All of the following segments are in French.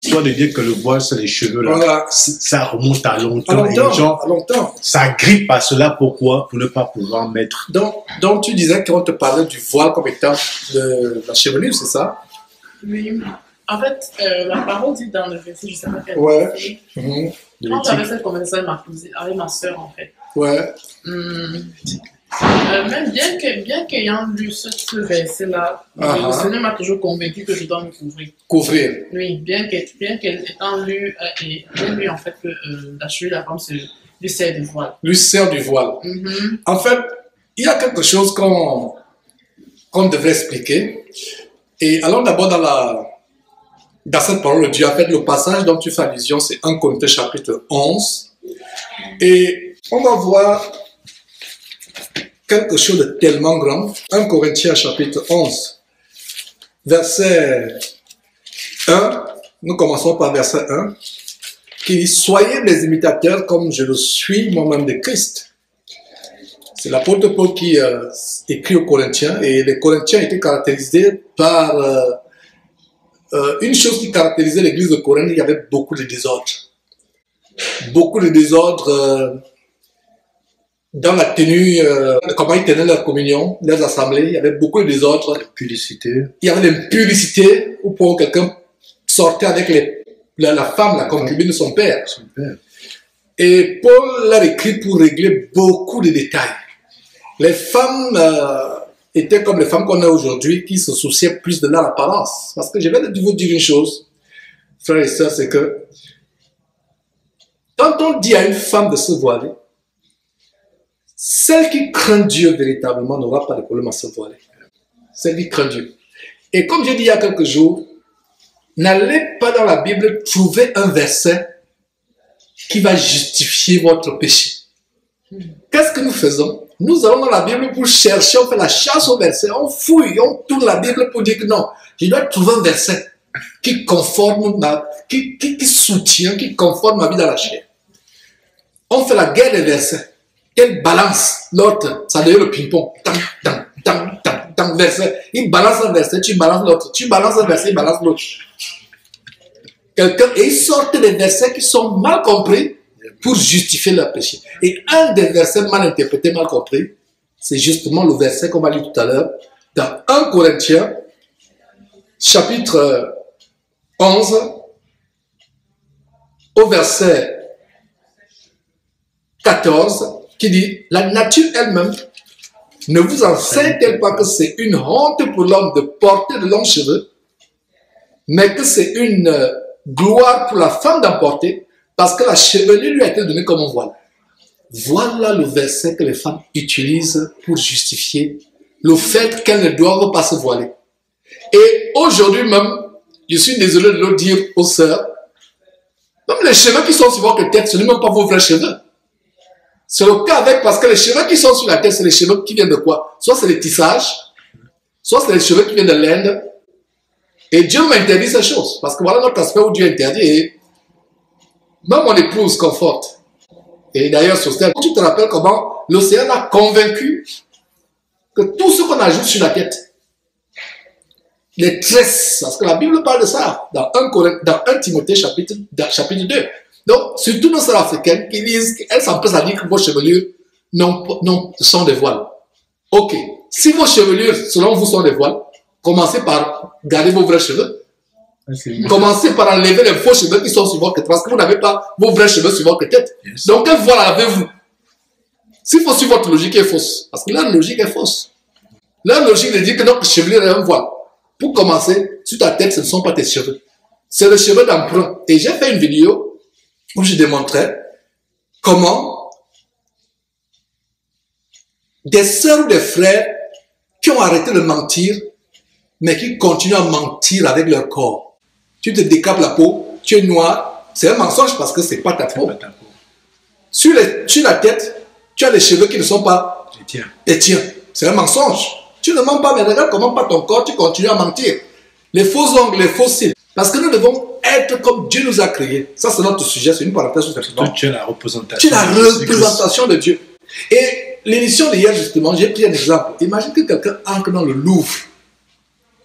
Soit de dire que le voile, c'est les cheveux là. Voilà. Ça remonte à longtemps. À longtemps, et les gens, à longtemps. ça grippe à cela. Pourquoi? Pour ne pas pouvoir mettre. Donc tu disais qu'on te parlait du voile comme étant de la chevelure, c'est ça? Oui. En fait, la parole dit dans le verset, je ne sais pas quel Ouais. verset. Mhm. Quand j'avais cette conversation avec ma cousine, avec ma soeur, en fait. Ouais. Même bien qu'ayant lu ce verset-là, le Seigneur m'a toujours convaincu que je dois me couvrir. Couvrir. Oui, bien qu'étant lu, en fait que la chevelure de la femme se lui sert du voile. Lui sert du voile. En fait, il y a quelque chose qu'on devrait expliquer. Et allons d'abord dans cette parole de Dieu. En fait, le passage dont tu fais allusion, c'est 1 Corinthiens chapitre 11. Et on va voir quelque chose de tellement grand. 1 Corinthiens chapitre 11, verset 1. Nous commençons par verset 1, qui dit « Soyez des imitateurs comme je le suis moi-même de Christ ». C'est l'apôtre Paul qui écrit aux Corinthiens, et les Corinthiens étaient caractérisés par une chose qui caractérisait l'église de Corinthe. Il y avait beaucoup de désordre. Beaucoup de désordre dans la tenue, comment ils tenaient leur communion, leurs assemblées. Il y avait beaucoup de désordre. Publicité. Il y avait l'impudicité, où pour quelqu'un sortait avec la femme, la concubine de son père. Et Paul l'a écrit pour régler beaucoup de détails. Les femmes étaient comme les femmes qu'on a aujourd'hui, qui se souciaient plus de leur apparence. Parce que je vais vous dire une chose, frères et sœurs, c'est que quand on dit à une femme de se voiler, celle qui craint Dieu véritablement n'aura pas de problème à se voiler. Celle qui craint Dieu. Et comme j'ai dit il y a quelques jours, n'allez pas dans la Bible trouver un verset qui va justifier votre péché. Qu'est-ce que nous faisons? Nous allons dans la Bible pour chercher, on fait la chasse au verset, on fouille, on tourne la Bible pour dire que non, je dois trouver un verset qui conforme qui soutient, qui conforme ma vie dans la chair. On fait la guerre des versets. Quelle balance l'autre, ça devient le ping-pong. Verset. Il balance un verset, tu balances l'autre. Tu balances un verset, il balance l'autre. Et ils sortent des versets qui sont mal compris pour justifier leur péché. Et un des versets mal interprétés, mal compris, c'est justement le verset qu'on va lire tout à l'heure dans 1 Corinthiens, chapitre 11, au verset 14, qui dit « La nature elle-même ne vous enseigne-t-elle pas que c'est une honte pour l'homme de porter de longs cheveux, mais que c'est une gloire pour la femme d'en porter, parce que la chevelure lui a été donnée comme un voile. » Voilà le verset que les femmes utilisent pour justifier le fait qu'elles ne doivent pas se voiler. Et aujourd'hui même, je suis désolé de le dire aux sœurs, même les cheveux qui sont sur votre tête, ce n'est même pas vos vrais cheveux. C'est le cas parce que les cheveux qui sont sur la tête, c'est les cheveux qui viennent de quoi? Soit c'est les tissages, soit c'est les cheveux qui viennent de l'Inde. Et Dieu m'interdit ces choses. Parce que voilà notre aspect où Dieu interdit. Et même mon épouse conforte. Et d'ailleurs, sur cette, tu te rappelles comment l'océan a convaincu que tout ce qu'on ajoute sur la tête, les tresses, parce que la Bible parle de ça dans 1 Timothée chapitre 2. Donc, surtout nos sœurs africaines qui disent qu'elles s'empressent à dire que vos chevelures sont des voiles. Ok. Si vos chevelures, selon vous, sont des voiles, commencez par garder vos vrais cheveux. Commencez par enlever les faux cheveux qui sont sur votre tête, parce que vous n'avez pas vos vrais cheveux sur votre tête. Yes. Donc, quelle voile avez-vous? S'il faut suivre votre logique est fausse, parce que leur logique est fausse. Leur logique de dire que notre chevelure est un voile. Pour commencer, sur ta tête, ce ne sont pas tes cheveux. C'est le cheveu d'emprunt. Et j'ai fait une vidéo où je démontrais comment des sœurs ou des frères qui ont arrêté de mentir, mais qui continuent à mentir avec leur corps. Tu te décapes la peau, tu es noir, c'est un mensonge parce que c'est pas ta peau. Sur la tête, tu as des cheveux qui ne sont pas les tiens. C'est un mensonge. Tu ne mens pas, mais regarde comment pas ton corps, tu continues à mentir. Les faux ongles, les faux cils. Parce que nous devons être comme Dieu nous a créés. Ça, c'est notre sujet, c'est une parenthèse. Tu es la représentation. Tu es la représentation de Dieu. Et l'émission d'hier, justement, j'ai pris un exemple. Imagine que quelqu'un entre dans le Louvre.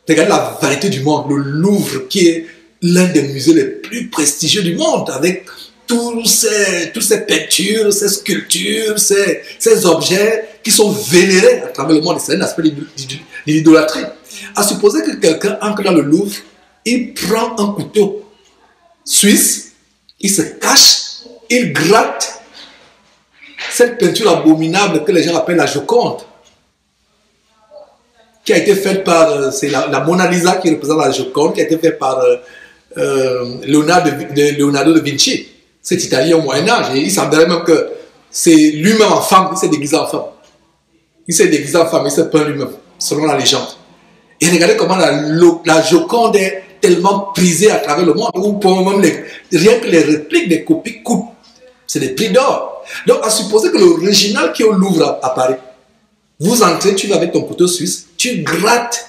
Regardez la variété du monde. Le Louvre qui est l'un des musées les plus prestigieux du monde, avec toutes ces peintures, ces sculptures, ces objets qui sont vénérés à travers le monde. C'est un aspect de l'idolâtrie. À supposer que quelqu'un entre dans le Louvre, il prend un couteau suisse, il se cache, il gratte cette peinture abominable que les gens appellent la Joconde, qui a été faite par, c'est la Mona Lisa qui représente la Joconde, qui a été faite par Leonardo da Vinci, cet Italien au Moyen-Âge. Et il semblerait même que c'est lui-même en femme, il s'est déguisé en femme. Il s'est déguisé en femme, il s'est peint lui-même, selon la légende. Et regardez comment la Joconde est tellement prisée à travers le monde, où pour même rien que les répliques des copies coûtent. C'est des prix d'or. Donc, à supposer que l'original qui est au Louvre à Paris, vous entrez, tu vas avec ton couteau suisse, tu grattes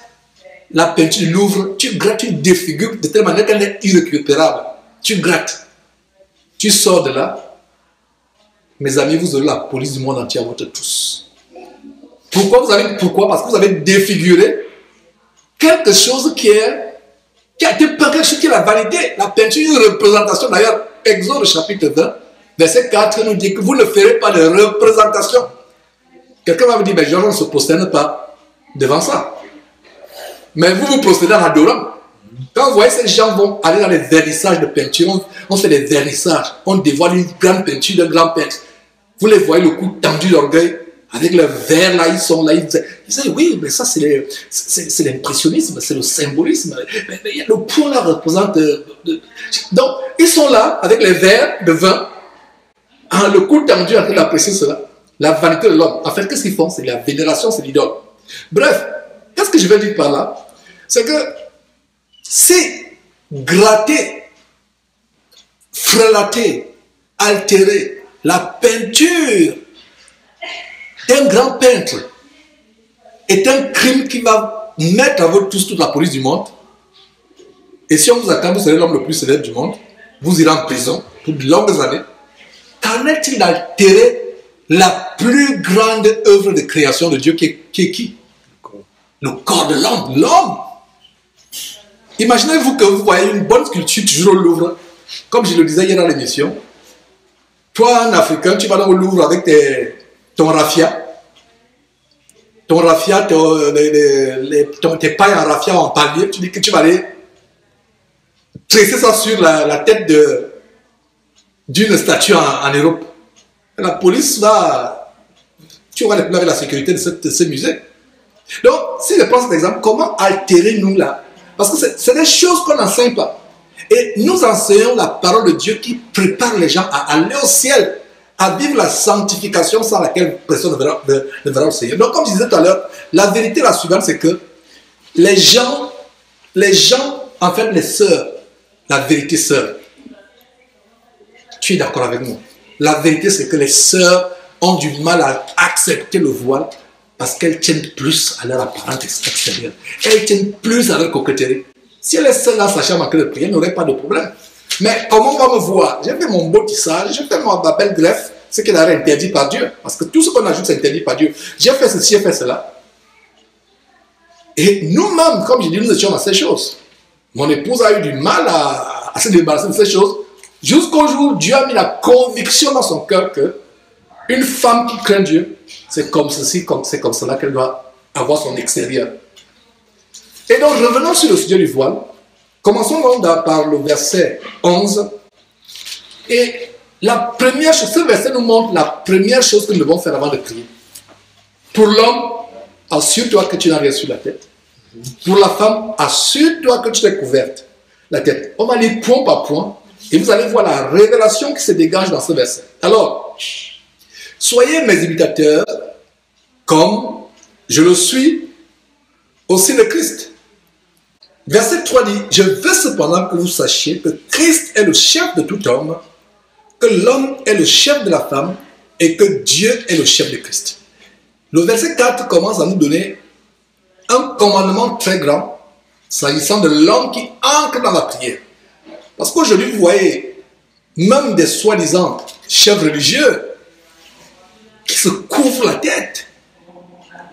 la peinture du Louvre, tu grattes, tu défigures de telle manière qu'elle est irrécupérable. Tu grattes. Tu sors de là. Mes amis, vous aurez la police du monde entier à votre tous. Pourquoi? Parce que vous avez défiguré quelque chose qui a été peint, quelque chose qui est la vanité. La peinture, une représentation. D'ailleurs, Exode chapitre 20, verset 4 nous dit que vous ne ferez pas de représentation. Quelqu'un va me dire, mais Jean, on ne se prosterne pas devant ça. Mais vous vous prosternez en adorant. Quand vous voyez ces gens vont aller dans les vernissages de peinture, on fait des vernissages, on dévoile une grande peinture d'un grand peintre. Vous les voyez le cou tendu d'orgueil, avec le verre là, ils sont là, ils disent oui, mais ça c'est l'impressionnisme, c'est le symbolisme. Mais le point là représente... Donc, ils sont là, avec les verres de vin, le cou tendu en train d'apprécier cela. La vanité de l'homme. En fait, qu'est-ce qu'ils font? C'est la vénération, c'est l'idole. Bref, qu'est-ce que je veux dire par là? C'est que c'est gratter, frelater, altérer la peinture d'un grand peintre est un crime qui va mettre à votre tous toute la police du monde. Et si on vous attend, vous serez l'homme le plus célèbre du monde. Vous irez en prison pour de longues années. Qu'en est-il d'altérer la plus grande œuvre de création de Dieu qui est qui? Le corps de l'homme. L'homme. Imaginez-vous que vous voyez une bonne sculpture toujours au Louvre. Comme je le disais hier dans l'émission. Toi, un Africain, tu vas dans le Louvre avec ton raffia. Ton raffia, tes pailles en raffia en palier. Tu dis que tu vas aller tresser ça sur la tête d'une statue en Europe. La police va... Tu auras les problèmes avec la sécurité de ce musée. Donc, si je prends cet exemple, comment altérer nous là? Parce que c'est des choses qu'on n'enseigne pas. Et nous enseignons la parole de Dieu qui prépare les gens à aller au ciel, à vivre la sanctification sans laquelle personne ne verra au Seigneur. Donc, comme je disais tout à l'heure, la vérité la suivante, c'est que les gens, en fait, les sœurs, la vérité sœur, tu es d'accord avec moi? La vérité, c'est que les sœurs ont du mal à accepter le voile parce qu'elles tiennent plus à leur apparence extérieure. Elles tiennent plus à leur coquetterie. Si les sœurs dans sa chambre en train de prier, elles n'auraient pas de problème. Mais comment on va me voir? J'ai fait mon beau tissage, j'ai fait ma belle greffe, ce qui est interdit par Dieu. Parce que tout ce qu'on ajoute, c'est interdit par Dieu. J'ai fait ceci, j'ai fait cela. Et nous-mêmes, comme je dis, nous étions dans ces choses. Mon épouse a eu du mal à se débarrasser de ces choses. Jusqu'au jour où Dieu a mis la conviction dans son cœur que une femme qui craint Dieu, c'est comme ceci, c'est comme cela qu'elle doit avoir son extérieur. Et donc, revenons sur le sujet du voile. Commençons donc par le verset 11. Et la première chose, ce verset nous montre la première chose que nous devons faire avant de prier. Pour l'homme, assure-toi que tu n'as rien sur la tête. Pour la femme, assure-toi que tu t'es couverte la tête. On va lire point par point. Et vous allez voir la révélation qui se dégage dans ce verset. Alors, soyez mes imitateurs comme je le suis aussi de Christ. Verset 3 dit, je veux cependant que vous sachiez que Christ est le chef de tout homme, que l'homme est le chef de la femme et que Dieu est le chef de Christ. Le verset 4 commence à nous donner un commandement très grand s'agissant de l'homme qui ancre dans la prière. Parce qu'aujourd'hui, vous voyez, même des soi-disant chefs religieux qui se couvrent la tête.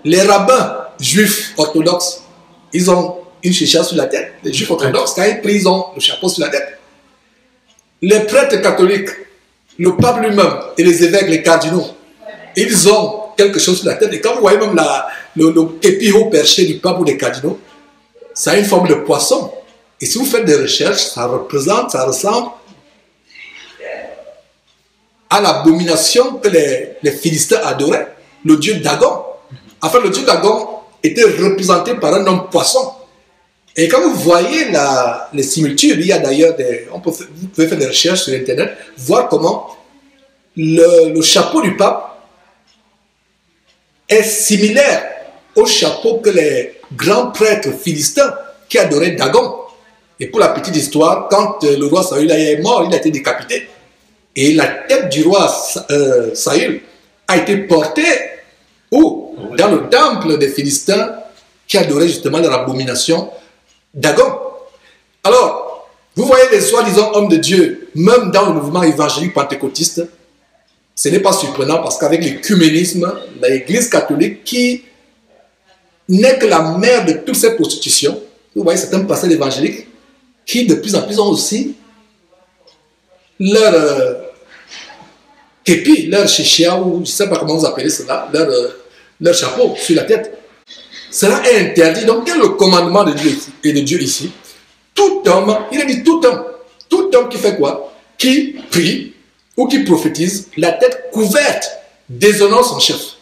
Les rabbins juifs orthodoxes, ils ont une chicha sur la tête. Les juifs orthodoxes, quand ils prient, ils ont le chapeau sur la tête. Les prêtres catholiques, le pape lui-même et les évêques, les cardinaux, ils ont quelque chose sur la tête. Et quand vous voyez même le képi haut perché du pape ou des cardinaux, ça a une forme de poisson. Et si vous faites des recherches, ça ressemble à l'abomination que les Philistins adoraient, le dieu Dagon. Enfin, le dieu Dagon était représenté par un homme poisson. Et quand vous voyez les similitudes, il y a d'ailleurs vous pouvez faire des recherches sur Internet, voir comment le chapeau du pape est similaire au chapeau que les grands prêtres philistins qui adoraient Dagon. Et pour la petite histoire, quand le roi Saül est mort, il a été décapité. Et la tête du roi Saül a été portée où? Dans le temple des Philistins qui adoraient justement leur abomination Dagon. Alors, vous voyez les soi-disant hommes de Dieu, même dans le mouvement évangélique pentecôtiste, ce n'est pas surprenant parce qu'avec l'écuménisme, l'Église catholique qui n'est que la mère de toutes ces prostitutions, vous voyez certains pasteurs évangéliques qui de plus en plus ont aussi leur képi, leur chichia, ou je ne sais pas comment vous appelez cela, leur chapeau sur la tête. Cela est interdit. Donc, quel est le commandement de Dieu ici? Tout homme, il a dit tout homme qui fait quoi? Qui prie ou qui prophétise, la tête couverte, déshonore son chef.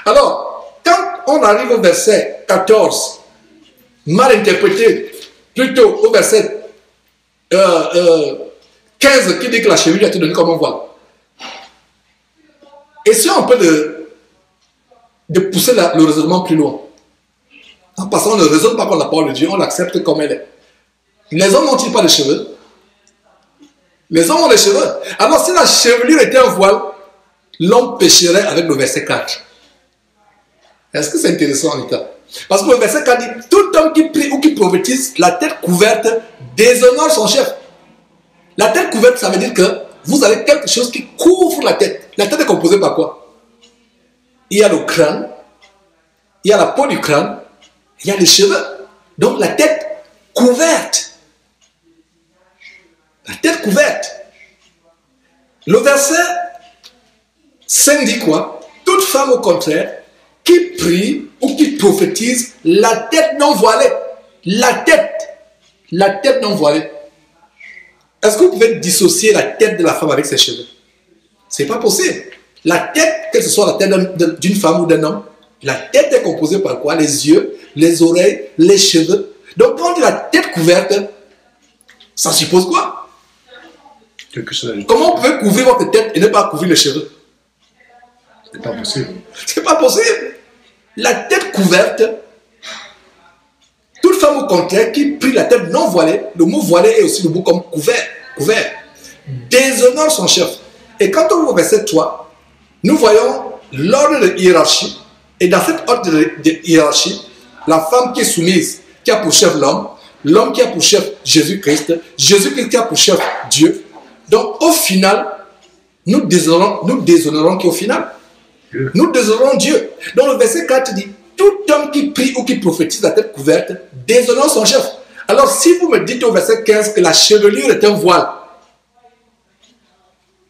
Alors, quand on arrive au verset 14, mal interprété, plutôt au verset 15 qui dit que la chevelure a été donnée comme un voile. Essayons un peu de pousser le raisonnement plus loin. En passant, on ne raisonne pas comme la parole de Dieu, on l'accepte comme elle est. Les hommes n'ont-ils pas de cheveux? Les hommes ont des cheveux. Alors si la chevelure était un voile, l'homme pécherait avec le verset 4. Est-ce que c'est intéressant, Anita? Parce que le verset 4 dit, tout homme qui prie ou qui prophétise, la tête couverte, déshonore son chef. La tête couverte, ça veut dire que vous avez quelque chose qui couvre la tête. La tête est composée par quoi? Il y a le crâne, il y a la peau du crâne, il y a les cheveux. Donc la tête couverte. La tête couverte. Le verset 5 dit quoi? Toute femme au contraire qui prie ou qui prophétise, la tête non voilée. La tête non voilée. Est-ce que vous pouvez dissocier la tête de la femme avec ses cheveux? Ce n'est pas possible. La tête, que ce soit la tête d'une femme ou d'un homme, la tête est composée par quoi? Les yeux, les oreilles, les cheveux. Donc quand on dit la tête couverte, ça suppose quoi? Comment vous pouvez couvrir votre tête et ne pas couvrir les cheveux? C'est pas possible. C'est pas possible. La tête couverte, toute femme au contraire qui prie la tête non voilée, le mot voilé est aussi le mot comme couvert, déshonore son chef. Et quand on voit au verset 3, nous voyons l'ordre de hiérarchie. Et dans cet ordre de hiérarchie, la femme qui est soumise, qui a pour chef l'homme, l'homme qui a pour chef Jésus-Christ, Jésus-Christ qui a pour chef Dieu. Donc au final, nous déshonorons qui au final? Nous déshonorons Dieu. Donc le verset 4 dit, tout homme qui prie ou qui prophétise la tête couverte déshonore son chef. Alors si vous me dites au verset 15 que la chevelure est un voile,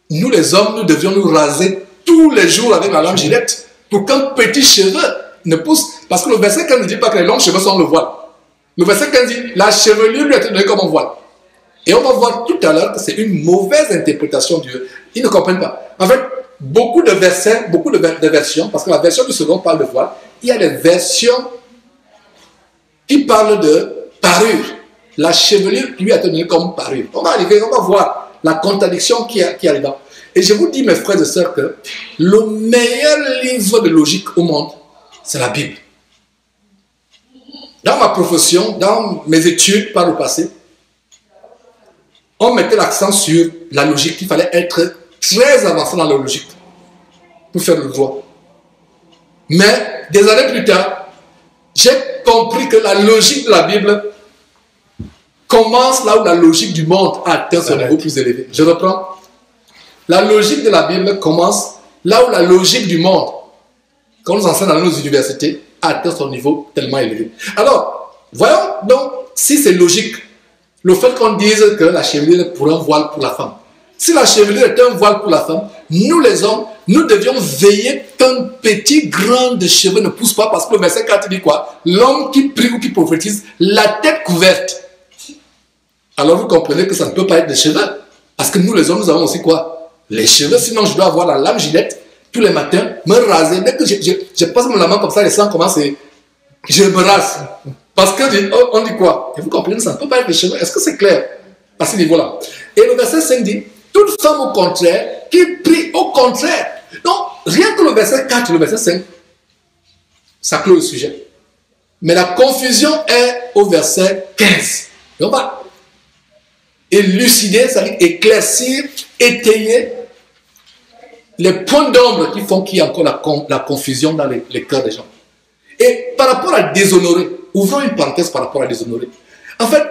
nous les hommes, nous devions nous raser tous les jours avec la lame gilette pour qu'un petit cheveu ne pousse. Parce que le verset 15 ne dit pas que les longs cheveux sont le voile. Le verset 15 dit, la chevelure lui a été donnée comme un voile. Et on va voir tout à l'heure que c'est une mauvaise interprétation de Dieu. Ils ne comprennent pas. En fait, beaucoup de versets, beaucoup de versions, parce que la version du second parle de voile, il y a des versions qui parlent de parure. La chevelure lui a été donnée comme parure. On va arriver, on va voir la contradiction qui arrive là. Et je vous dis, mes frères et sœurs, que le meilleur livre de logique au monde, c'est la Bible. Dans ma profession, dans mes études par le passé, on mettait l'accent sur la logique. Il fallait être très avancé dans la logique pour faire le droit. Mais des années plus tard, j'ai compris que la logique de la Bible commence là où la logique du monde a atteint son niveau plus élevé. Je reprends. La logique de la Bible commence là où la logique du monde, qu'on nous enseigne dans nos universités, a atteint son niveau tellement élevé. Alors, Voyons donc si c'est logique. Le fait qu'on dise que la chevelure est pour un voile pour la femme. Si la chevelure est un voile pour la femme, nous les hommes, nous devions veiller qu'un petit grain de cheveux ne pousse pas, parce que le verset 4 dit quoi? L'homme qui prie ou qui prophétise, la tête couverte. Alors vous comprenez que ça ne peut pas être des cheveux. Parce que nous les hommes, nous avons aussi quoi? Les cheveux, sinon je dois avoir la lame Gillette tous les matins, me raser. Dès que je passe la main comme ça, les sangs commencent, je me rase. Parce qu'on dit quoi? Et vous comprenez, ça ne peut pas être des cheveux. Est-ce que c'est clair à ce niveau-là? Et le verset 5 dit, toute femme au contraire, qui prie au contraire. Donc, rien que le verset 4 et le verset 5, ça clôt le sujet. Mais la confusion est au verset 15. Et on va élucider, c'est-à-dire éclaircir, étayer les points d'ombre qui font qu'il y a encore la confusion dans les cœurs des gens. Et par rapport à déshonorer, ouvrons une parenthèse par rapport à déshonorer. En fait,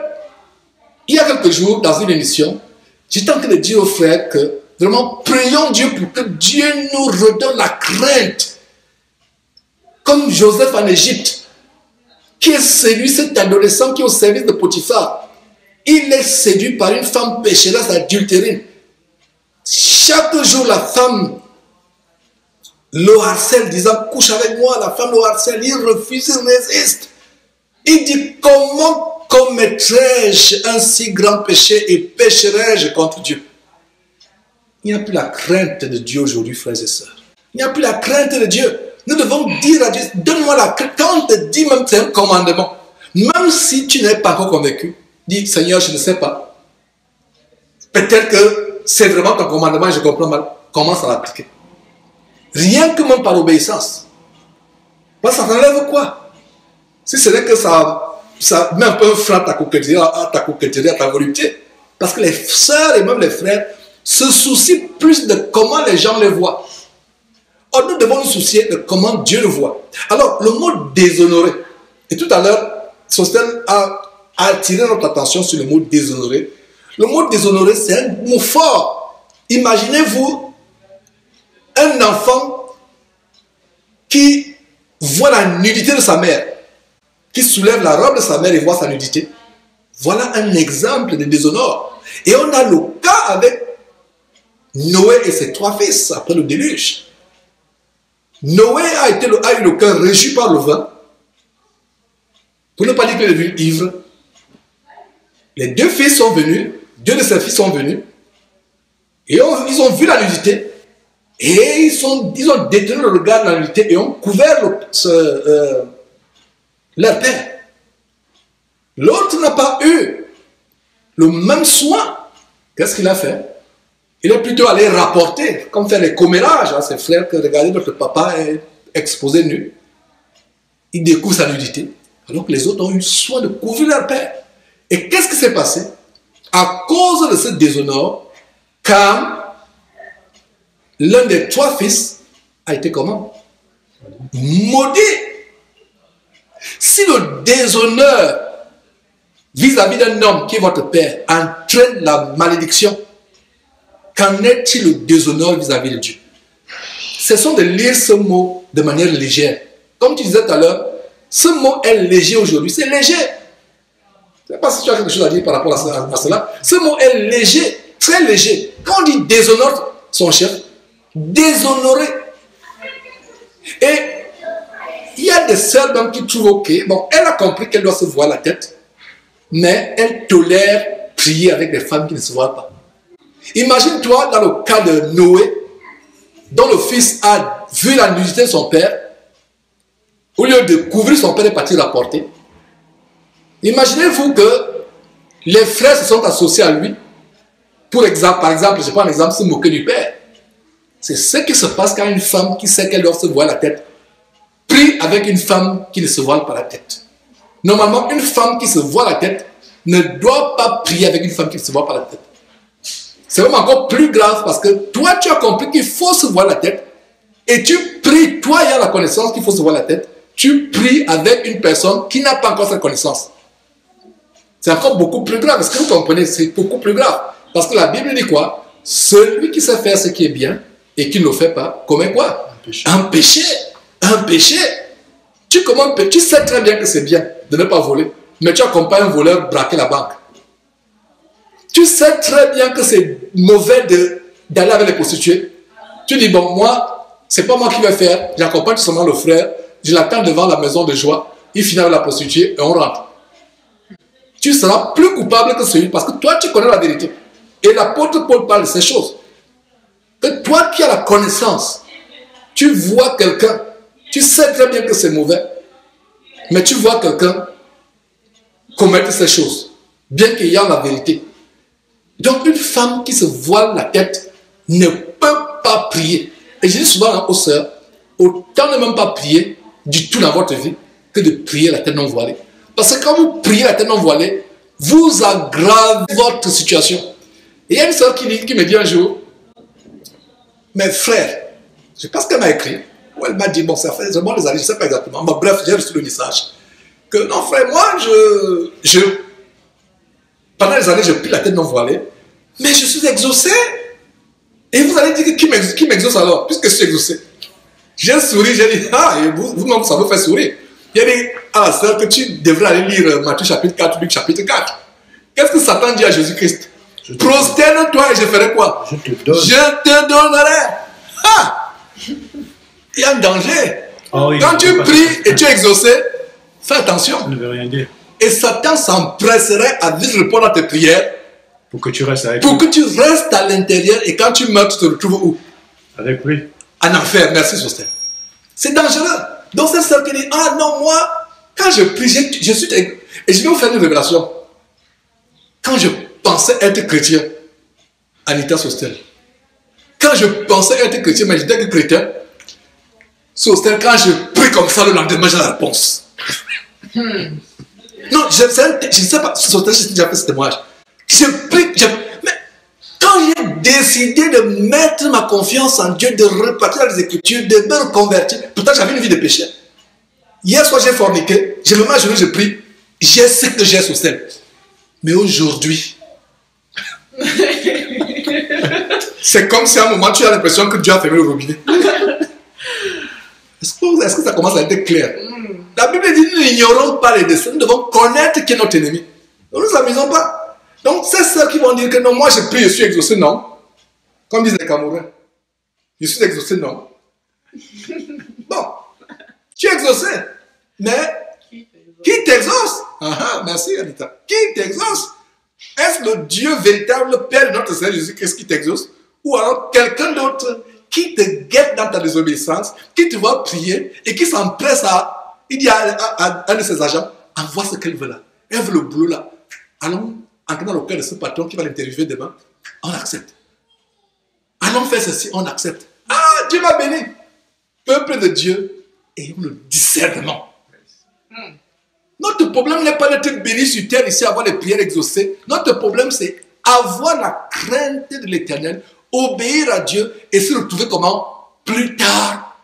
il y a quelques jours, dans une émission, j'étais en train de dire aux frères que vraiment, prions Dieu pour que Dieu nous redonne la crainte. Comme Joseph en Égypte, qui est séduit, cet adolescent qui est au service de Potiphar. Il est séduit par une femme pécheresse adultérine. Chaque jour, la femme le harcèle, disant couche avec moi. La femme le harcèle, il refuse, il résiste. Il dit comment commettrais-je un si grand péché et pécherais-je contre Dieu? Il n'y a plus la crainte de Dieu aujourd'hui, frères et sœurs. Il n'y a plus la crainte de Dieu. Nous devons dire à Dieu, donne-moi la crainte. Quand on te dit même c'est un commandement, même si tu n'es pas encore convaincu, dis Seigneur, je ne sais pas. Peut-être que c'est vraiment ton commandement et je comprends mal. Commence à l'appliquer. Rien que même par obéissance. Parce que ça t'enlève quoi? Si ce n'est que ça met un peu un frein à ta coquetterie, à ta volupté. Parce que les sœurs et même les frères se soucient plus de comment les gens les voient. Or, nous devons nous soucier de comment Dieu le voit. Alors, le mot déshonorer. Et tout à l'heure, Sostène a attiré notre attention sur le mot déshonorer. Le mot déshonorer, c'est un mot fort. Imaginez-vous un enfant qui voit la nudité de sa mère, qui soulève la robe de sa mère et voit sa nudité. Voilà un exemple de déshonneur. Et on a le cas avec Noé et ses 3 fils après le déluge. Noé a eu le cœur réjoui par le vin, pour ne pas dire qu'il est devenu ivre. Les 2 fils sont venus, 2 de ses fils sont venus, et ils ont vu la nudité, et ils ont détenu le regard de la nudité et ont couvert leur père. L'autre n'a pas eu le même soin. Qu'est-ce qu'il a fait? Il est plutôt allé rapporter, comme faire les commérages à ses frères, que regardez, votre papa est exposé nu. Il découvre sa nudité. Alors que les autres ont eu soin de couvrir leur père. Et qu'est-ce qui s'est passé? À cause de ce déshonneur, Cam, l'un des 3 fils, a été comment? Maudit. Si le déshonneur vis-à-vis d'un homme qui est votre père entraîne la malédiction, qu'en est-il le déshonneur vis-à-vis de Dieu? Cessons de lire ce mot de manière légère. Comme tu disais tout à l'heure, ce mot est léger aujourd'hui. C'est léger. Je ne sais pas si tu as quelque chose à dire par rapport à cela. Ce mot est léger, très léger. Quand on dit déshonore son chef, déshonorer. Et il y a des sœurs même qui trouvent ok. Bon, elle a compris qu'elle doit se voir la tête, mais elle tolère prier avec des femmes qui ne se voient pas. Imagine-toi dans le cas de Noé, dont le fils a vu la nudité de son père, au lieu de couvrir son père et partir rapporter. Imaginez-vous que les frères se sont associés à lui, par exemple, je prends un exemple, se moquer du père. C'est ce qui se passe quand une femme qui sait qu'elle doit se voir la tête prie avec une femme qui ne se voile pas la tête. Normalement, une femme qui se voit la tête ne doit pas prier avec une femme qui ne se voit pas la tête. C'est vraiment encore plus grave parce que toi, tu as compris qu'il faut se voir la tête et tu pries, toi, il y a la connaissance qu'il faut se voir la tête, tu pries avec une personne qui n'a pas encore cette connaissance. C'est encore beaucoup plus grave. Est-ce que vous comprenez? C'est beaucoup plus grave. Parce que la Bible dit quoi? Celui qui sait faire ce qui est bien et qui ne le fait pas, commet quoi? Un péché. Un péché. Tu sais très bien que c'est bien de ne pas voler. mais tu accompagnes un voleur braquer la banque. Tu sais très bien que c'est mauvais d'aller avec les prostituées. Tu dis, bon, moi, c'est pas moi qui vais faire. J'accompagne seulement le frère. Je l'attends devant la maison de joie. Il finit avec la prostituée et on rentre. Tu seras plus coupable que celui parce que toi, tu connais la vérité. Et l'apôtre Paul parle de ces choses. Que toi qui as la connaissance, tu vois quelqu'un, tu sais très bien que c'est mauvais, mais tu vois quelqu'un commettre ces choses, bien qu'il y ait la vérité. Donc, une femme qui se voile la tête ne peut pas prier. Et je dis souvent aux sœurs, autant ne même pas prier du tout dans votre vie que de prier la tête non voilée. Parce que quand vous priez la tête non voilée, vous aggravez votre situation. Et il y a une sœur qui me dit un jour, mes frères, je sais pas ce qu'elle m'a écrit, ou elle m'a dit, bon, ça fait vraiment des années, je ne sais pas exactement, mais bref, j'ai reçu le message, que non frère, moi, pendant des années, je prie la tête non voilée, mais je suis exaucé. Et vous allez dire, qui m'exauce alors, puisque je suis exaucé? J'ai souri, j'ai dit, ah, et vous-même, ça me fait sourire. Il a dit, ah, sœur, que tu devrais aller lire Matthieu chapitre 4, Luc chapitre 4. Qu'est-ce que Satan dit à Jésus-Christ? Prosterne-toi et je ferai quoi? Je te donnerai. Ah! Il y a un danger. Oh oui, quand tu pries et tu es exaucé, fais attention. Ça ne veut rien dire. Et Satan s'empresserait à vite répondre à tes prières. Pour que tu restes avec lui. Pour que tu restes à l'intérieur et quand tu meurs, tu te retrouves où? Avec lui. En enfer. Merci, Sosthène. C'est dangereux. Donc, c'est ça qui dit, ah non, moi, quand je prie, je suis... Et je vais vous faire une révélation. Quand je pensais être chrétien, Anita Sosthène, quand je pensais être chrétien, mais j'étais que chrétien, Sosthène, quand je prie comme ça, le lendemain, j'ai la réponse. Non, je ne sais pas, Sosthène, j'ai déjà fait ce témoignage. Je prie, mais quand j'ai décidé de mettre ma confiance en Dieu, de repartir dans les Écritures, de me reconvertir, pourtant j'avais une vie de péché. Hier soir, j'ai forniqué, je me mets à genoux, je prie, j'ai ce que j'ai sur scène. Mais aujourd'hui, c'est comme si à un moment tu as l'impression que Dieu a fermé le robinet. Est-ce que ça commence à être clair? La Bible dit, nous n'ignorons pas les desseins, nous devons connaître qui est notre ennemi. Nous ne nous amusons pas. Donc, c'est ceux qui vont dire que non, moi je prie, je suis exaucé, non. Comme disent les Camerounais. Je suis exaucé, non. Bon, tu es exaucé, mais qui t'exauce? Ah, merci Anita. Qui t'exauce? Est-ce le Dieu véritable, Père de notre Seigneur Jésus-Christ qui t'exauce? Ou alors quelqu'un d'autre qui te guette dans ta désobéissance, qui te voit prier et qui s'empresse à... Il dit à un de ses agents, envoie ce qu'elle veut là. Elle veut le boulot là. Allons entrer dans le cœur de ce patron qui va l'interviewer demain. On accepte. Allons faire ceci, on accepte. Ah, Dieu m'a béni. Peuple de Dieu, ayons le discernement. Notre problème n'est pas d'être béni sur terre ici, avoir les prières exaucées. Notre problème, c'est avoir la crainte de l'Éternel, obéir à Dieu et se retrouver comment? Plus tard,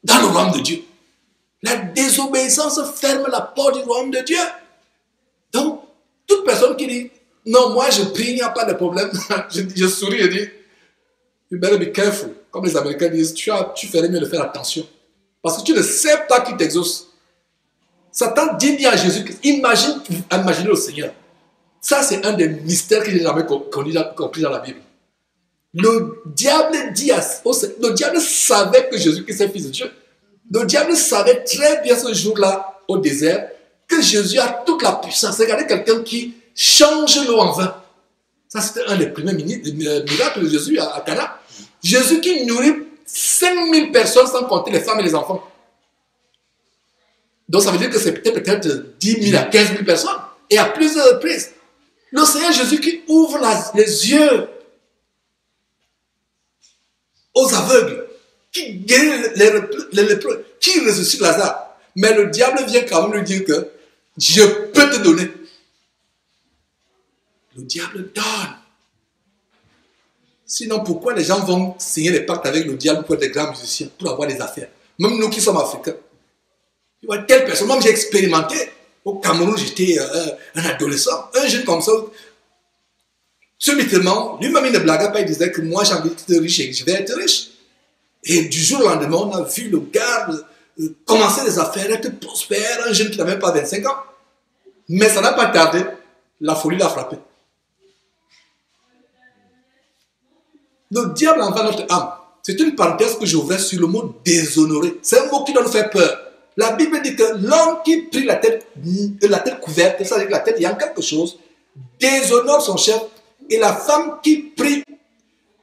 dans le royaume de Dieu. La désobéissance ferme la porte du royaume de Dieu. Donc, toute personne qui dit, non, moi je prie, il n'y a pas de problème, je souris et dis, you better be careful. Comme les Américains disent, tu ferais mieux de faire attention. Parce que tu ne sais pas qui t'exauce. Satan dit bien à Jésus, imaginez le Seigneur. Ça, c'est un des mystères que je n'ai jamais compris dans la Bible. Le diable dit le diable savait que Jésus-Christ est fils de Dieu. Le diable savait très bien ce jour-là au désert que Jésus a toute la puissance. Regardez quelqu'un qui change l'eau en vin. Ça, c'était un des premiers miracles de Jésus à Cana. Jésus qui nourrit 5000 personnes sans compter les femmes et les enfants. Donc ça veut dire que c'était peut-être 10 000 à 15 000 personnes. Et à plusieurs reprises. Le Seigneur Jésus qui ouvre les yeux aux aveugles, qui guérit les lépreux, qui ressuscite Lazare. Mais le diable vient quand même lui dire que je peux te donner. Le diable donne. Sinon, pourquoi les gens vont signer des pactes avec le diable pour être des grands musiciens, pour avoir des affaires? Même nous qui sommes africains. Tu vois, telle personne, même j'ai expérimenté. Au Cameroun, j'étais un adolescent, un jeune comme ça. Subitement, lui-même, il ne blaguait pas, il disait que moi, j'ai envie d'être riche et que je vais être riche. Et du jour au lendemain, on a vu le gars commencer des affaires, être prospère, un jeune qui n'avait pas 25 ans. Mais ça n'a pas tardé, la folie l'a frappé. Le diable envers notre âme. C'est une parenthèse que j'ouvrais sur le mot déshonoré. C'est un mot qui doit nous faire peur. La Bible dit que l'homme qui prie la tête couverte, ça veut dire que la tête, il y a quelque chose, déshonore son chef. Et la femme qui prie,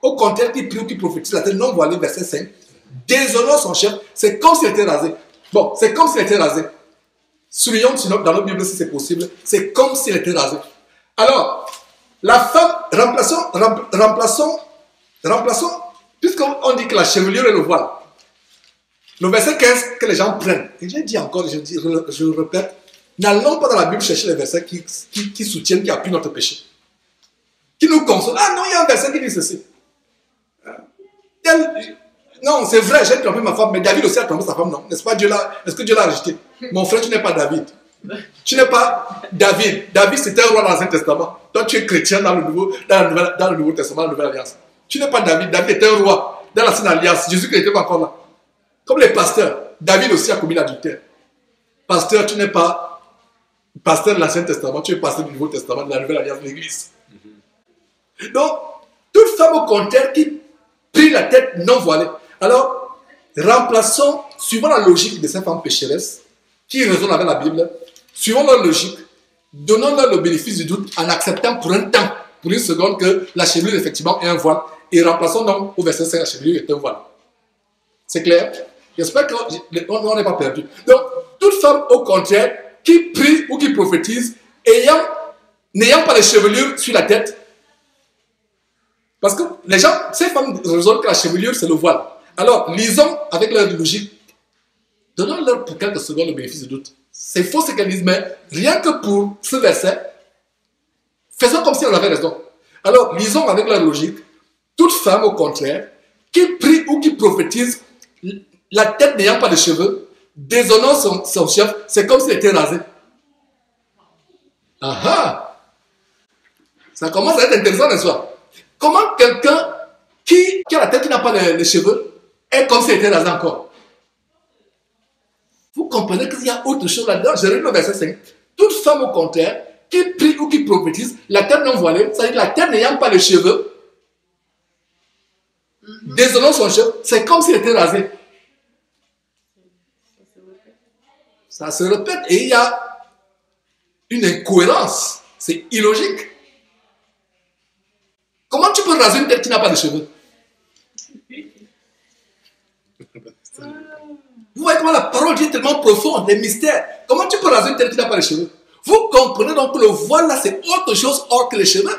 au contraire, qui prie ou qui prophétise la tête non voilée, verset 5, déshonore son chef. C'est comme s'il était rasé. Bon, c'est comme s'il était rasé. Soulignons dans notre Bible si c'est possible. C'est comme s'il était rasé. Alors, la femme, remplaçons, puisqu'on dit que la chevelure est le voile. Le verset 15 que les gens prennent. Et j'ai dit encore, je le répète, n'allons pas dans la Bible chercher les versets qui soutiennent, qui appuient notre péché. Qui nous consolent. Ah non, il y a un verset qui dit ceci. Non, c'est vrai, j'ai trompé ma femme, mais David aussi a trompé sa femme, non? N'est-ce pas Dieu là? Est-ce que Dieu l'a rejeté? Mon frère, tu n'es pas David. Tu n'es pas David. David, c'était un roi dans l'Ancien Testament. Toi, tu es chrétien dans le Nouveau Testament, la Nouvelle Alliance. Tu n'es pas David. David était un roi dans l'Ancienne Alliance. Jésus-Christ n'était pas encore là. Comme les pasteurs. David aussi a commis l'adultère. Pasteur, tu n'es pas pasteur de l'Ancien Testament. Tu es pasteur du Nouveau Testament, de la Nouvelle Alliance de l'Église. Donc, toute femme au contraire qui prie la tête non voilée. Alors, remplaçons, suivant la logique de ces femmes pécheresses, qui raisonnent avec la Bible, suivons leur logique, donnons-leur le bénéfice du doute en acceptant pour un temps, pour une seconde, que la chevelure effectivement est un voile, et remplaçons donc au verset 5, la chevelure est un voile. C'est clair? J'espère qu'on n'est pas perdu. Donc, toute femme au contraire, qui prie ou qui prophétise, n'ayant pas de chevelure sur la tête, parce que les gens, ces femmes raisonnent que la chevelure c'est le voile. Alors, lisons avec leur logique. Donnons-leur pour quelques secondes le bénéfice du doute. C'est faux ce qu'elles disent, mais rien que pour ce verset, faisons comme si on avait raison. Alors, lisons avec leur logique. Toute femme, au contraire, qui prie ou qui prophétise, la tête n'ayant pas de cheveux, déshonore son chef, c'est comme s'il était rasé. Ah ah! Ça commence à être intéressant, n'est-ce pas? Comment quelqu'un qui a la tête qui n'a pas de cheveux est comme s'il était rasé encore? Vous comprenez qu'il y a autre chose là-dedans. Je relis le verset 5. Toute femme au contraire, qui prie ou qui prophétise, la tête non voilée, c'est-à-dire la tête n'ayant pas de cheveux, déshonore son chef, c'est comme s'il était rasé. Ça se répète et il y a une incohérence. C'est illogique. Comment tu peux raser une tête qui n'a pas de cheveux? Vous voyez comment la parole est tellement profonde, des mystères. Comment tu peux raser une tête qui n'a pas de cheveux? Vous comprenez donc que le voile là, c'est autre chose hors que les cheveux.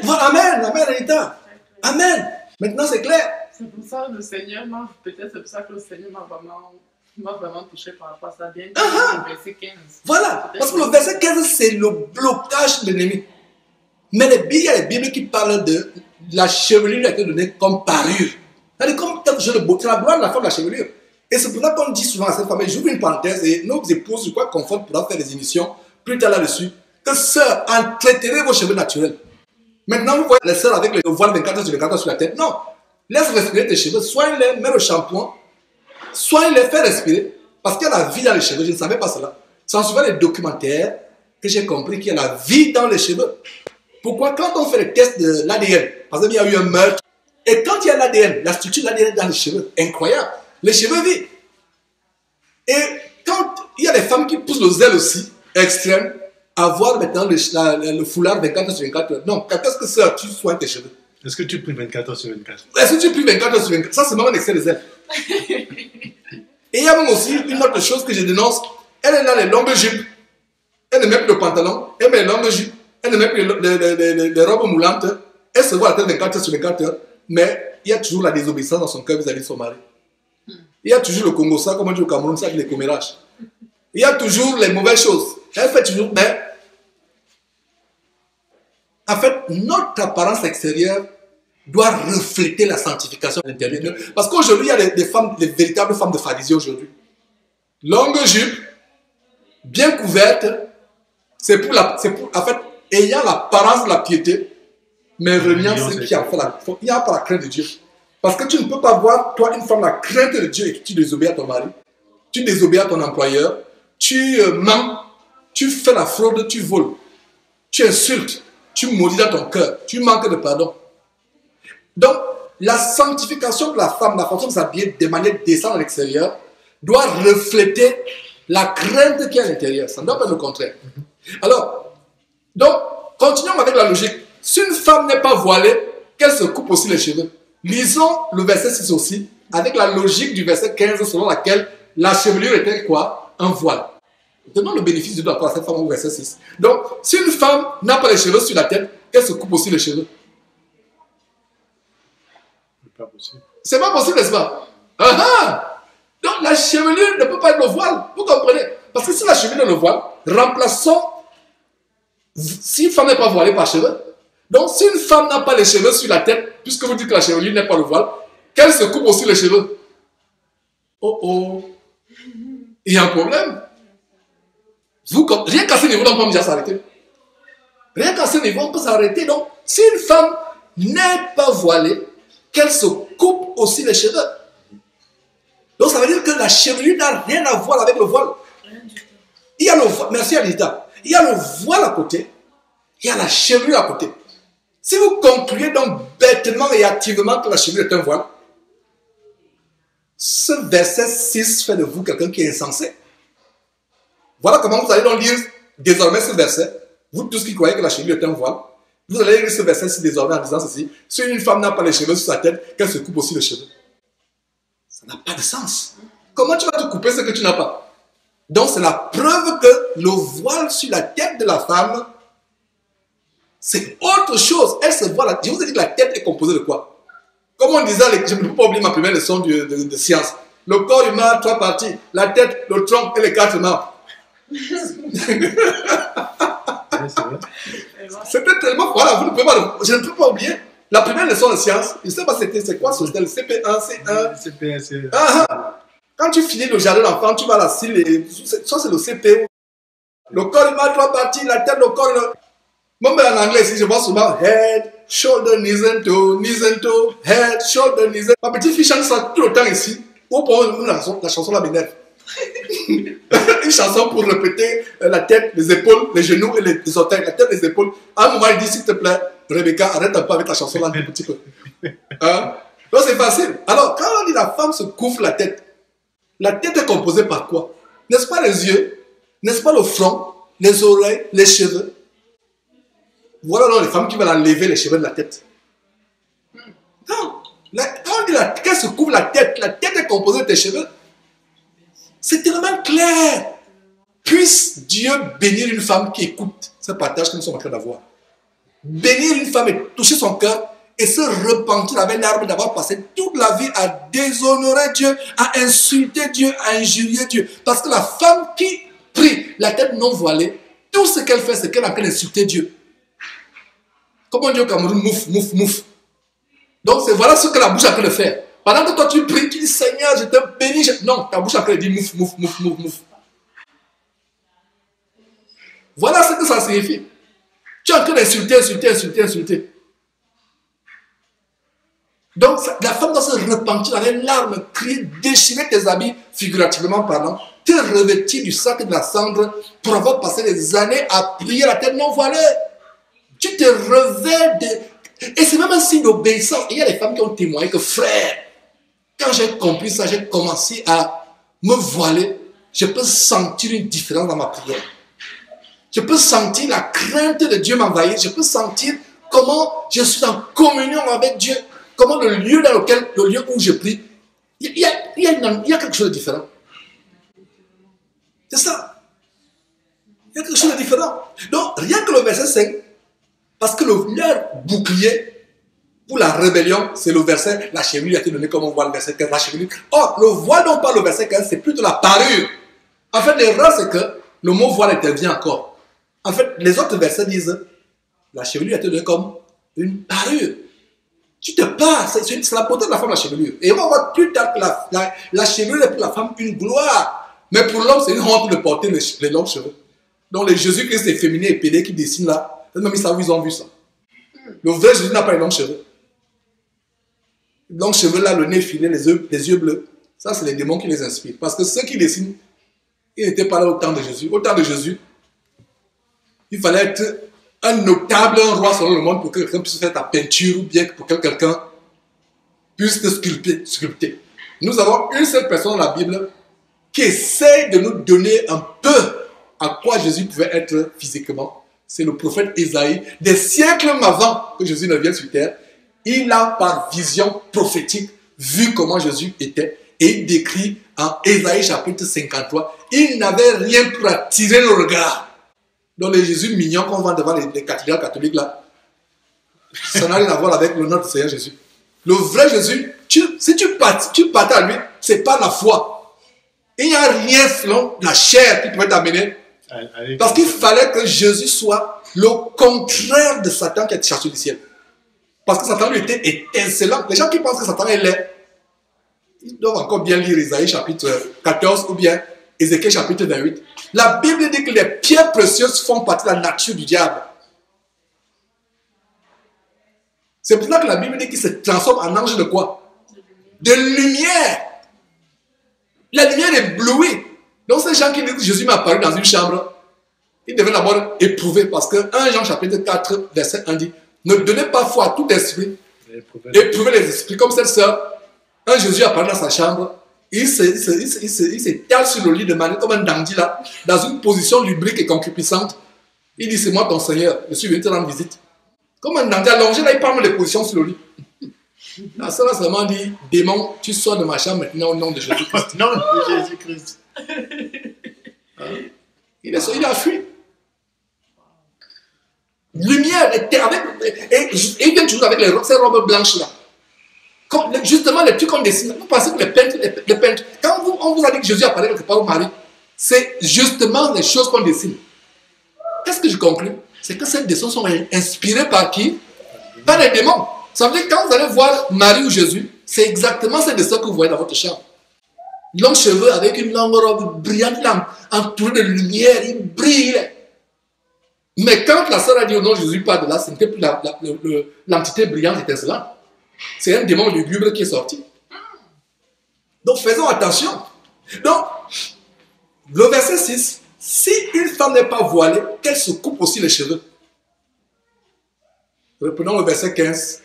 Amen, amen, Anita. Amen. Maintenant, c'est clair. C'est pour ça que le Seigneur peut-être c'est pour ça que le Seigneur m'a vraiment touché par rapport à ça. Bien le verset 15. Voilà, parce que le verset 15, c'est le blocage de l'ennemi. Mais il y a les Bibles qui parlent de la chevelure qui a été donnée comme parure. C'est-à-dire comme quelque chose de beau. C'est la gloire de la femme de la chevelure. Et c'est pour ça qu'on dit souvent à cette femme, j'ouvre une parenthèse et nos épouses, je crois qu'on pourra faire des émissions plus tard là-dessus, que sœurs, entretenez vos cheveux naturels. Maintenant, vous voyez les sœurs avec le voile 24 heures sur 24 heures sur la tête. Non, laisse respirer tes cheveux, soigne-les, mets le shampoing, soigne-les, fais respirer. Parce qu'il y a la vie dans les cheveux, je ne savais pas cela. C'est en suivant les documentaires que j'ai compris qu'il y a la vie dans les cheveux. Pourquoi? Quand on fait le test de l'ADN, par exemple, il y a eu un meurtre, et quand il y a l'ADN, la structure de l'ADN dans les cheveux, incroyable, les cheveux vivent. Et quand il y a des femmes qui poussent le zèle aussi, extrême, à voir maintenant le foulard 24 heures sur 24 heures. Non, quand est-ce que ça, tu soignes tes cheveux? Est-ce que tu pries 24 heures sur 24? Est-ce que tu pries 24 heures sur 24? Ça, c'est vraiment un excès de zèle. Et il y a même aussi une autre chose que je dénonce. Elle est là, les longues jupes. Elle ne met plus le pantalon, elle met les longues jupes. Elle ne met plus les robes moulantes. Elle se voit la tête 24 heures sur 24 heures. Mais il y a toujours la désobéissance dans son cœur vis-à-vis de son mari. Il y a toujours le Congo, ça, comme on dit au Cameroun, ça, avec les commérages. Il y a toujours les mauvaises choses. Elle fait toujours, mais en fait, notre apparence extérieure doit refléter la sanctification intérieure. Parce qu'aujourd'hui, il y a des femmes, des véritables femmes de pharisiens aujourd'hui. Longue jupe, bien couverte, c'est pour, en fait, ayant l'apparence de la piété, mais reniant ce qui a fait il n'y a pas la crainte de Dieu. Parce que tu ne peux pas voir, toi, une femme, la crainte de Dieu et que tu désobéis à ton mari, tu désobéis à ton employeur, tu mens, tu fais la fraude, tu voles, tu insultes, tu maudis dans ton cœur, tu manques de pardon. Donc, la sanctification de la femme, la façon de s'habiller de manière décente à l'extérieur, doit refléter la crainte qui est à l'intérieur. Ça ne doit pas être le contraire. Alors, donc, continuons avec la logique. Si une femme n'est pas voilée, qu'elle se coupe aussi les cheveux. Lisons le verset 6 aussi, avec la logique du verset 15, selon laquelle la chevelure était quoi? Un voile. Donnons le bénéfice du doute à cette femme au verset 6. Donc, si une femme n'a pas les cheveux sur la tête, qu'elle se coupe aussi les cheveux. C'est pas possible. C'est pas possible, n'est-ce pas? Donc, la chevelure ne peut pas être le voile. Vous comprenez? Parce que si la chevelure est le voile, remplaçons, si une femme n'est pas voilée par cheveux, donc si une femme n'a pas les cheveux sur la tête, puisque vous dites que la chevelure n'est pas le voile, qu'elle se coupe aussi les cheveux. Oh oh, il y a un problème. Rien qu'à ce niveau, on peut déjà s'arrêter. Rien qu'à ce niveau, on peut s'arrêter. Donc, si une femme n'est pas voilée, qu'elle se coupe aussi les cheveux. Donc, ça veut dire que la chevelure n'a rien à voir avec le voile. Il y a le voile, merci Alita. Il y a le voile à côté, il y a la chevelure à côté. Si vous concluez donc bêtement et activement que la chevelure est un voile, ce verset 6 fait de vous quelqu'un qui est insensé. Voilà comment vous allez donc lire désormais ce verset. Vous tous qui croyez que la chevelure est un voile, vous allez lire ce verset désormais en disant ceci. Si une femme n'a pas les cheveux sur sa tête, qu'elle se coupe aussi les cheveux. Ça n'a pas de sens. Comment tu vas te couper ce que tu n'as pas? Donc c'est la preuve que le voile sur la tête de la femme, c'est autre chose. Elle se voit. Je vous ai dit que la tête est composée de quoi? Comme on disait, je ne peux pas oublier ma première leçon de science. Le corps humain a 3 parties. La tête, le tronc et les 4 membres. C'était tellement... Voilà, vous ne pouvez pas... Je ne peux pas oublier. La première leçon de science, je ne sais pas c'est quoi, c'était le CP1, C1. CP1, C1. Quand tu finis le jardin d'enfant, tu vas à la cile, soit c'est le CPO. Le corps humain a 3 parties, la tête, le corps... Même en anglais, ici, je vois souvent head, shoulder, knees and toe, head, shoulder, knees and toe. Ma petite fille chante ça tout le temps ici. Ou pour la chanson là m'énerve. Une chanson pour répéter la tête, les épaules, les genoux et les orteils. La tête, les épaules. À un moment, il dit, s'il te plaît, Rebecca, arrête un peu avec la chanson là un petit peu. Donc c'est facile. Alors, quand on dit la femme se couvre la tête est composée par quoi? N'est-ce pas les yeux? N'est-ce pas le front? Les oreilles? Les cheveux? Voilà donc les femmes qui veulent enlever les cheveux de la tête. Non. Quand on dit qu'elle se couvre la tête est composée de tes cheveux. C'est tellement clair. Puisse Dieu bénir une femme qui écoute ce partage que nous sommes en train d'avoir. Bénir une femme et toucher son cœur et se repentir avec l'arme d'avoir passé toute la vie à déshonorer Dieu, à insulter Dieu, à injurier Dieu. Parce que la femme qui prie la tête non voilée, tout ce qu'elle fait, c'est qu'elle est en train d'insulter Dieu. Comme on dit au Cameroun, mouf, mouf, mouf. Donc voilà ce que la bouche est en train de faire. Pendant que toi tu pries, tu dis Seigneur, je te bénis. Non, ta bouche est en train de dire mouf, mouf, mouf, mouf, mouf. Voilà ce que ça signifie. Tu es en train d'insulter, insulter, insulter, insulter. Donc la femme doit se repentir avec larmes, crier, déchirer tes habits, figurativement parlant, te revêtir du sac de la cendre pour avoir passé des années à prier la tête non voilée. Tu te revêts de... Et c'est même un signe d'obéissance. Il y a des femmes qui ont témoigné que frère, quand j'ai compris ça, j'ai commencé à me voiler. Je peux sentir une différence dans ma prière. Je peux sentir la crainte de Dieu m'envahir. Je peux sentir comment je suis en communion avec Dieu. Comment le lieu où je prie, il y a quelque chose de différent. C'est ça. Il y a quelque chose de différent. Donc, rien que le verset 5, parce que leur bouclier pour la rébellion, c'est le verset, la chevelure a été donnée comme on voit le verset 15, la chevelure. Or, le voile dont parle le verset 15, c'est plutôt la parure. En fait, l'erreur, c'est que le mot voile intervient encore. En fait, les autres versets disent, la chevelure a été donnée comme une parure. Tu te pars, c'est la beauté de la femme, la chevelure. Et on va voir plus tard que la chevelure est pour la femme une gloire. Mais pour l'homme, c'est une honte de porter les longs cheveux. Donc, les Jésus-Christ efféminé et pédé qui dessinent là, même ils ont vu ça. Le vrai Jésus n'a pas les longs cheveux. Les longs cheveux là, le nez filé, les yeux bleus. Ça, c'est les démons qui les inspirent. Parce que ceux qui dessinent, Il n'était pas là au temps de Jésus. Au temps de Jésus, il fallait être un notable, un roi selon le monde pour que quelqu'un puisse faire ta peinture ou bien pour que quelqu'un puisse te sculpter. Nous avons une seule personne dans la Bible qui essaie de nous donner un peu à quoi Jésus pouvait être physiquement. C'est le prophète Ésaïe. Des siècles avant que Jésus ne vienne sur terre, il a par vision prophétique vu comment Jésus était et il décrit en Ésaïe chapitre 53, il n'avait rien pour attirer le regard. Donc les Jésus mignons qu'on vend devant les cathédrales catholiques là, ça n'a rien à voir avec le nom du Seigneur Jésus. Le vrai Jésus, si tu partais à lui, ce n'est pas la foi. Il n'y a rien selon la chair qui pouvait t'amener. Parce qu'il fallait que Jésus soit le contraire de Satan qui a été chassé du ciel. Parce que Satan lui était étincelant. Les gens qui pensent que Satan est laid, ils doivent encore bien lire Isaïe chapitre 14 ou bien Ézéchiel chapitre 28. La Bible dit que les pierres précieuses font partie de la nature du diable. C'est pour ça que la Bible dit qu'il se transforme en ange de quoi? De lumière. La lumière est éblouie. Donc ces gens qui disent que Jésus m'est apparu dans une chambre, ils devaient d'abord éprouver parce que 1 Jean chapitre 4 verset 1 dit ne donnez pas foi à tout esprit, éprouvez les esprits. Comme cette sœur, un Jésus apparaît dans sa chambre, il s'étale sur le lit de manière comme un dandy là, dans une position lubrique et concupiscente. Il dit c'est moi ton Seigneur, je suis venu te rendre visite. Comme un dandy allongé là, il parle de positions sur le lit. La sœur a seulement dit démon, tu sors de ma chambre maintenant au nom de Jésus-Christ. Non, de Jésus-Christ. Il a fui. Lumière était avec. Et il vient toujours avec ces robes blanches là. Comme, justement, les trucs qu'on dessine. Vous pensez que les peintres, quand on vous a dit que Jésus apparaît quelque part au Marie, c'est justement les choses qu'on dessine. Qu'est-ce que je conclus? C'est que ces dessins sont inspirés par qui? Par les démons. Ça veut dire que quand vous allez voir Marie ou Jésus, c'est exactement ces dessins que vous voyez dans votre chambre. Longs cheveux avec une longue robe brillante, entourée de lumière, il brille. Mais quand la sœur a dit au nom de Jésus, pas de là, ce n'était plus l'entité brillante étincelante. C'est un démon lugubre qui est sorti. Donc faisons attention. Donc, le verset 6, si une femme n'est pas voilée, qu'elle se coupe aussi les cheveux. Reprenons le verset 15.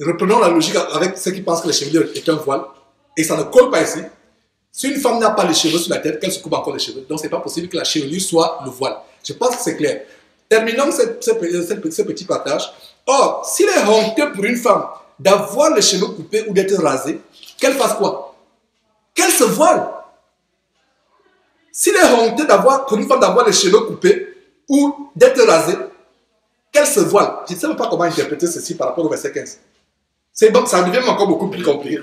Reprenons la logique avec ceux qui pensent que les cheveux est un voile. Et ça ne colle pas ici. Si une femme n'a pas les cheveux sur la tête, qu'elle se coupe encore les cheveux. Donc, ce n'est pas possible que la chevelure soit le voile. Je pense que c'est clair. Terminons ce petit partage. Or, s'il est honteux pour une femme d'avoir les cheveux coupés ou d'être rasée, qu'elle fasse quoi? Qu'elle se voile. S'il est honteux pour une femme d'avoir les cheveux coupés ou d'être rasée, qu'elle se voile. Je ne sais même pas comment interpréter ceci par rapport au verset 15. C'est bon, ça devient encore beaucoup plus compliqué.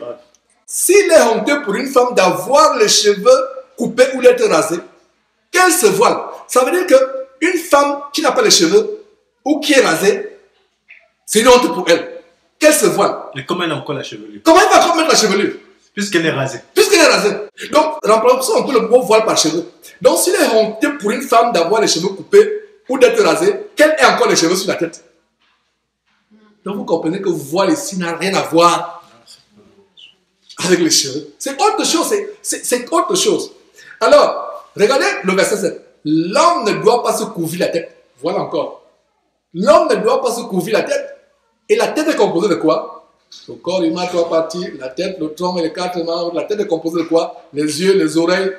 S'il est honteux pour une femme d'avoir les cheveux coupés ou d'être rasée, qu'elle se voile. Ça veut dire qu'une femme qui n'a pas les cheveux ou qui est rasée, c'est une honte pour elle. Qu'elle se voile. Mais comment elle a encore la chevelure? Comment elle va encore mettre la chevelure? Puisqu'elle est rasée. Puisqu'elle est rasée. Donc, remplaçons un peu le mot voile par cheveux. Donc, s'il est honteux pour une femme d'avoir les cheveux coupés ou d'être rasée, qu'elle ait encore les cheveux sur la tête. Donc, vous comprenez que voile ici n'a rien à voir avec les cheveux. C'est autre chose. C'est autre chose. Alors, regardez le verset 7. L'homme ne doit pas se couvrir la tête. Voilà encore. L'homme ne doit pas se couvrir la tête. Et la tête est composée de quoi? Le corps humain, 3 parties. La tête, le tronc et les 4 membres. La tête est composée de quoi? Les yeux, les oreilles,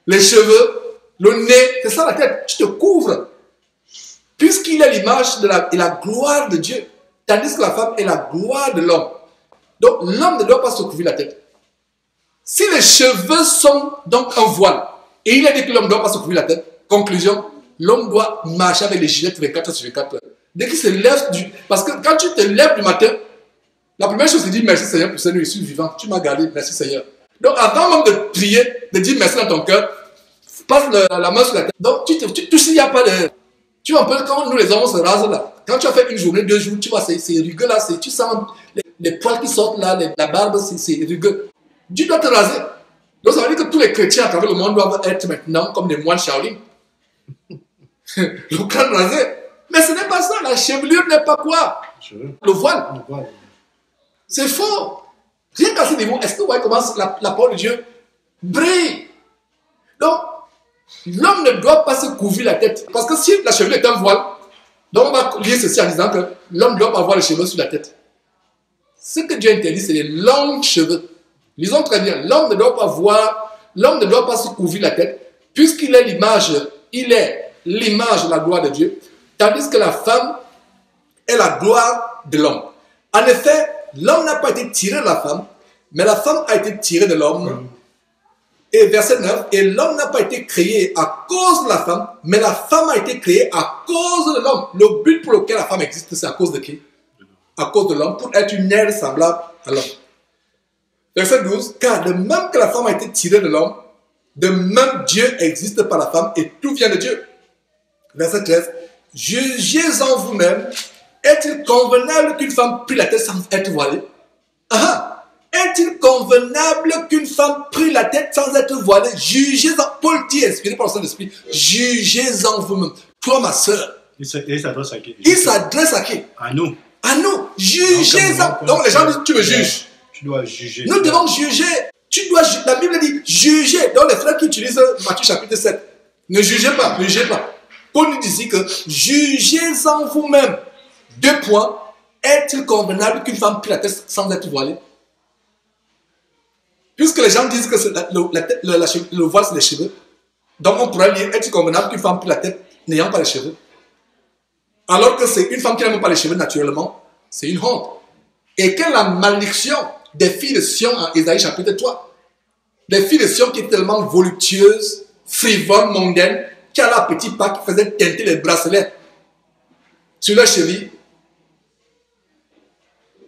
les cheveux, le nez. C'est ça la tête. Tu te couvres. Puisqu'il est l'image et la gloire de Dieu. Tandis que la femme est la gloire de l'homme. Donc, l'homme ne doit pas se couvrir la tête. Si les cheveux sont donc un voile, et il a dit que l'homme ne doit pas se couvrir la tête, conclusion, l'homme doit marcher avec les gilettes 24 sur 24 heures. Dès qu'il se lève parce que quand tu te lèves du matin, la première chose, c'est de dire merci Seigneur pour ce nuit, je suis vivant, tu m'as gardé, merci Seigneur. Donc avant même de prier, de dire merci dans ton cœur, passe la main sur la tête. Donc s'il n'y a pas de... Tu vois un peu quand nous les hommes se rasent là, quand tu as fait une journée, 2 jours, tu vois ces rugueux là, tu sens les poils qui sortent là, la barbe, c'est rugueux. Tu dois te raser. Donc ça veut dire que tous les chrétiens à travers le monde doivent être maintenant comme des moines Shaolin. Le crâne rasé. Mais ce n'est pas ça, la chevelure n'est pas quoi? Le voile. C'est faux. Rien qu'à ce niveau, est-ce que vous voyez comment la parole de Dieu brille? Donc, l'homme ne doit pas se couvrir la tête. Parce que si la chevelure est un voile, donc on va lire ceci en disant que l'homme ne doit pas avoir les cheveux sur la tête. Ce que Dieu interdit, c'est les longs cheveux. Lisons très bien. L'homme ne doit pas se couvrir la tête, puisqu'il est l'image, de la gloire de Dieu, tandis que la femme est la gloire de l'homme. En effet, l'homme n'a pas été tiré de la femme, mais la femme a été tirée de l'homme. Et verset 9, et l'homme n'a pas été créé à cause de la femme, mais la femme a été créée à cause de l'homme. Le but pour lequel la femme existe, c'est à cause de qui? À cause de l'homme, pour être une aile semblable à l'homme. Verset 12, car de même que la femme a été tirée de l'homme, de même Dieu existe par la femme et tout vient de Dieu. Verset 13, jugez-en vous-même, est-il convenable qu'une femme prie la tête sans être voilée? Est-il convenable qu'une femme prie la tête sans être voilée? Jugez-en. Paul dit, inspiré par le Saint-Esprit, jugez-en vous-même. Toi, ma soeur. Il s'adresse à qui? Il s'adresse à qui? À nous. À nous. Jugez-en. Donc les gens disent, tu me juges. Tu dois juger. Nous devons juger. La Bible dit, jugez. Donc les frères qui utilisent Matthieu chapitre 7, ne jugez pas, ne jugez pas. Paul nous dit ici que jugez-en vous-même. 2 points. Est-il convenable qu'une femme prie la tête sans être voilée? Puisque les gens disent que le voile, c'est les cheveux. Donc on pourrait lire, est-il convenable qu'une femme prie la tête n'ayant pas les cheveux? Alors que c'est une femme qui n'aime pas les cheveux naturellement, c'est une honte. Et quelle est la malédiction des filles de Sion en Ésaïe chapitre 3? Des filles de Sion qui étaient tellement voluptueuses, frivoles, mondaines, qui allaient à petits pas, qui faisaient teinter les bracelets sur leurs chevilles,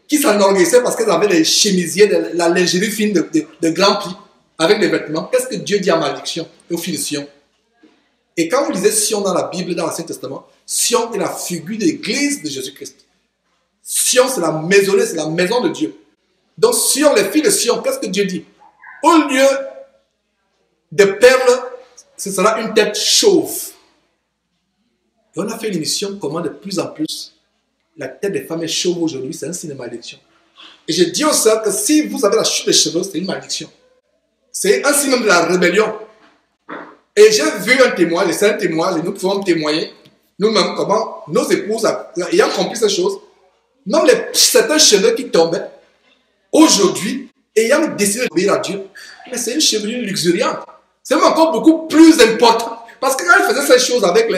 qui s'enorgueillissaient parce qu'elles avaient les chemisiers, la lingerie fine de grands plis, avec des vêtements. Qu'est-ce que Dieu dit en malédiction aux filles de Sion? Et quand vous lisez Sion dans la Bible, dans l'Ancien Testament, Sion est la figure de l'église de Jésus-Christ. Sion, c'est la maisonnée, c'est la maison de Dieu. Donc Sion, les filles de Sion, qu'est-ce que Dieu dit? Au lieu de perles, ce sera une tête chauve. Et on a fait une émission comment de plus en plus la tête des femmes est chauve aujourd'hui, c'est un signe de malédiction. Et je dis aux sœurs que si vous avez la chute des cheveux, c'est une malédiction. C'est un signe même de la rébellion. Et j'ai vu un témoin, et c'est un témoin, et nous pouvons témoigner nous-mêmes comment nos épouses, ayant compris ces choses, même certains cheveux qui tombaient, aujourd'hui, ayant décidé d'obéir à Dieu, mais c'est une chevelure luxuriante. C'est même encore beaucoup plus important. Parce que quand ils faisaient ces choses avec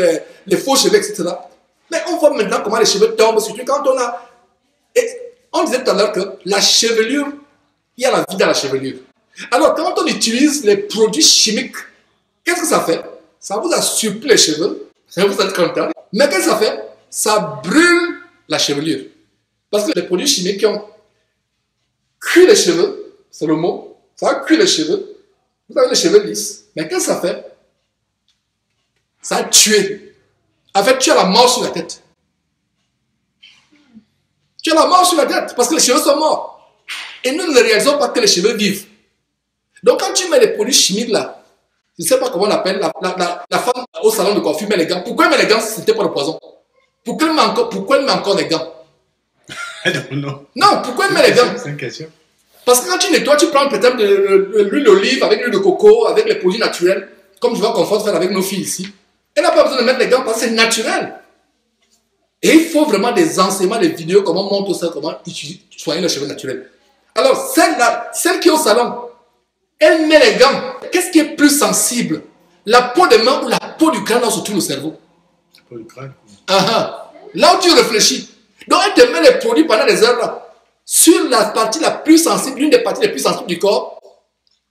les faux cheveux, etc., mais on voit maintenant comment les cheveux tombent, surtout quand on a... Et on disait tout à l'heure que la chevelure, il y a la vie dans la chevelure. Alors quand on utilise les produits chimiques, qu'est-ce que ça fait? Ça vous a surpris les cheveux, vous êtes content. Mais qu'est-ce que ça fait? Ça brûle la chevelure. Parce que les produits chimiques qui ont cuit les cheveux, c'est le mot, ça a cuit les cheveux, vous avez les cheveux lisses. Mais qu'est-ce que ça fait? Ça a tué. En fait, tu as la mort sur la tête. Tu as la mort sur la tête parce que les cheveux sont morts. Et nous ne réalisons pas que les cheveux vivent. Donc quand tu mets les produits chimiques là, je ne sais pas comment on appelle, la femme au salon de coiffure met les gants. Pourquoi elle met les gants si ce n'était pas le poison? Pourquoi elle met encore des gants? Non, pourquoi elle met les gants? C'est une question. Parce que quand tu nettoies, tu prends peut-être de l'huile d'olive avec l'huile de coco, avec les produits naturels, comme je vois qu'on fait faire avec nos filles ici. Elle n'a pas besoin de mettre les gants parce que c'est naturel. Et il faut vraiment des enseignements, des vidéos, comment on montre ça, comment soigner les cheveux naturels. Alors, celle qui est au salon, elle met les gants. Qu'est-ce qui est plus sensible? La peau des mains ou la peau du crâne, là, surtout le cerveau? La peau du crâne. Là où tu réfléchis. Donc, elle te met les produits pendant des heures là. Sur la partie la plus sensible, l'une des parties les plus sensibles du corps,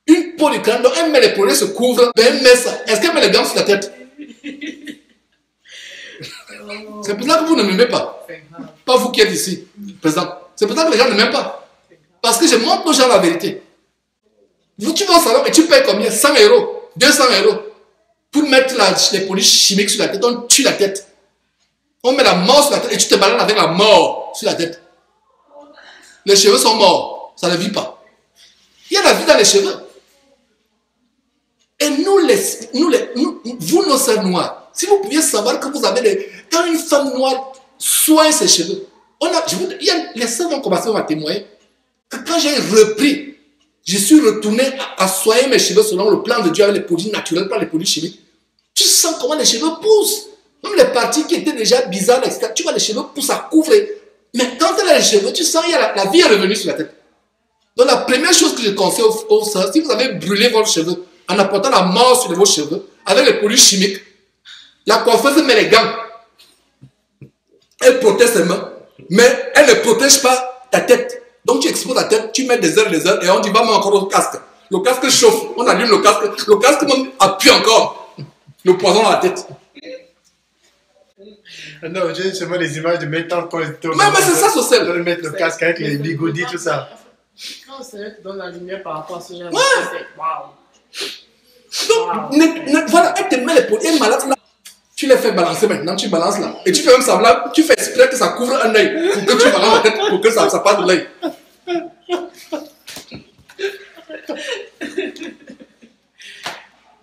une peau du crâne, donc elle met les produits, se couvre, ben elle met ça. Est-ce qu'elle met les gants sur la tête? C'est pour ça que vous ne m'aimez pas. Pas vous qui êtes ici, présent. C'est pour ça que les gens ne m'aiment pas. Parce que je montre aux gens la vérité. Tu vas au salon et tu payes combien? 100 €, 200 € pour mettre les produits chimiques sur la tête. On tue la tête. On met la mort sur la tête et tu te balades avec la mort sur la tête. Les cheveux sont morts. Ça ne vit pas. Il y a la vie dans les cheveux. Et vous, nos sœurs noires, si vous pouviez savoir que vous avez quand une femme noire soigne ses cheveux, les sœurs vont commencer à témoigner que quand j'ai repris je suis retourné à soigner mes cheveux selon le plan de Dieu avec les produits naturels, pas les produits chimiques. Tu sens comment les cheveux poussent. Même les parties qui étaient déjà bizarres, etc. Tu vois, les cheveux poussent, ça couvre. Mais quand tu as les cheveux, tu sens que la vie est revenue sur la tête. Donc la première chose que je conseille aux sœurs, si vous avez brûlé vos cheveux en apportant la mort sur vos cheveux, avec les produits chimiques, la coiffeuse met les gants. Elle protège ses mains, mais elle ne protège pas ta tête. Donc tu exposes ta tête, tu mets des heures et on dit va mettre encore au casque. Le casque chauffe, on allume le casque même appuie encore le poison dans la tête. Non, j'ai seulement les images de maintenant quand ils étaient au Mais c'est ça, c'est ça. de mettre le casque avec les bigoudis, tout ça. Quand le Seigneur te donne la lumière par rapport à ce genre de Ouais. choses, c'est waouh. Donc, voilà, elle te met les produits malades là. Tu les fais balancer maintenant, tu balances là. Et tu fais même semblant, tu fais exprès que ça couvre un œil pour que tu balances la tête, pour que ça parte de l'œil.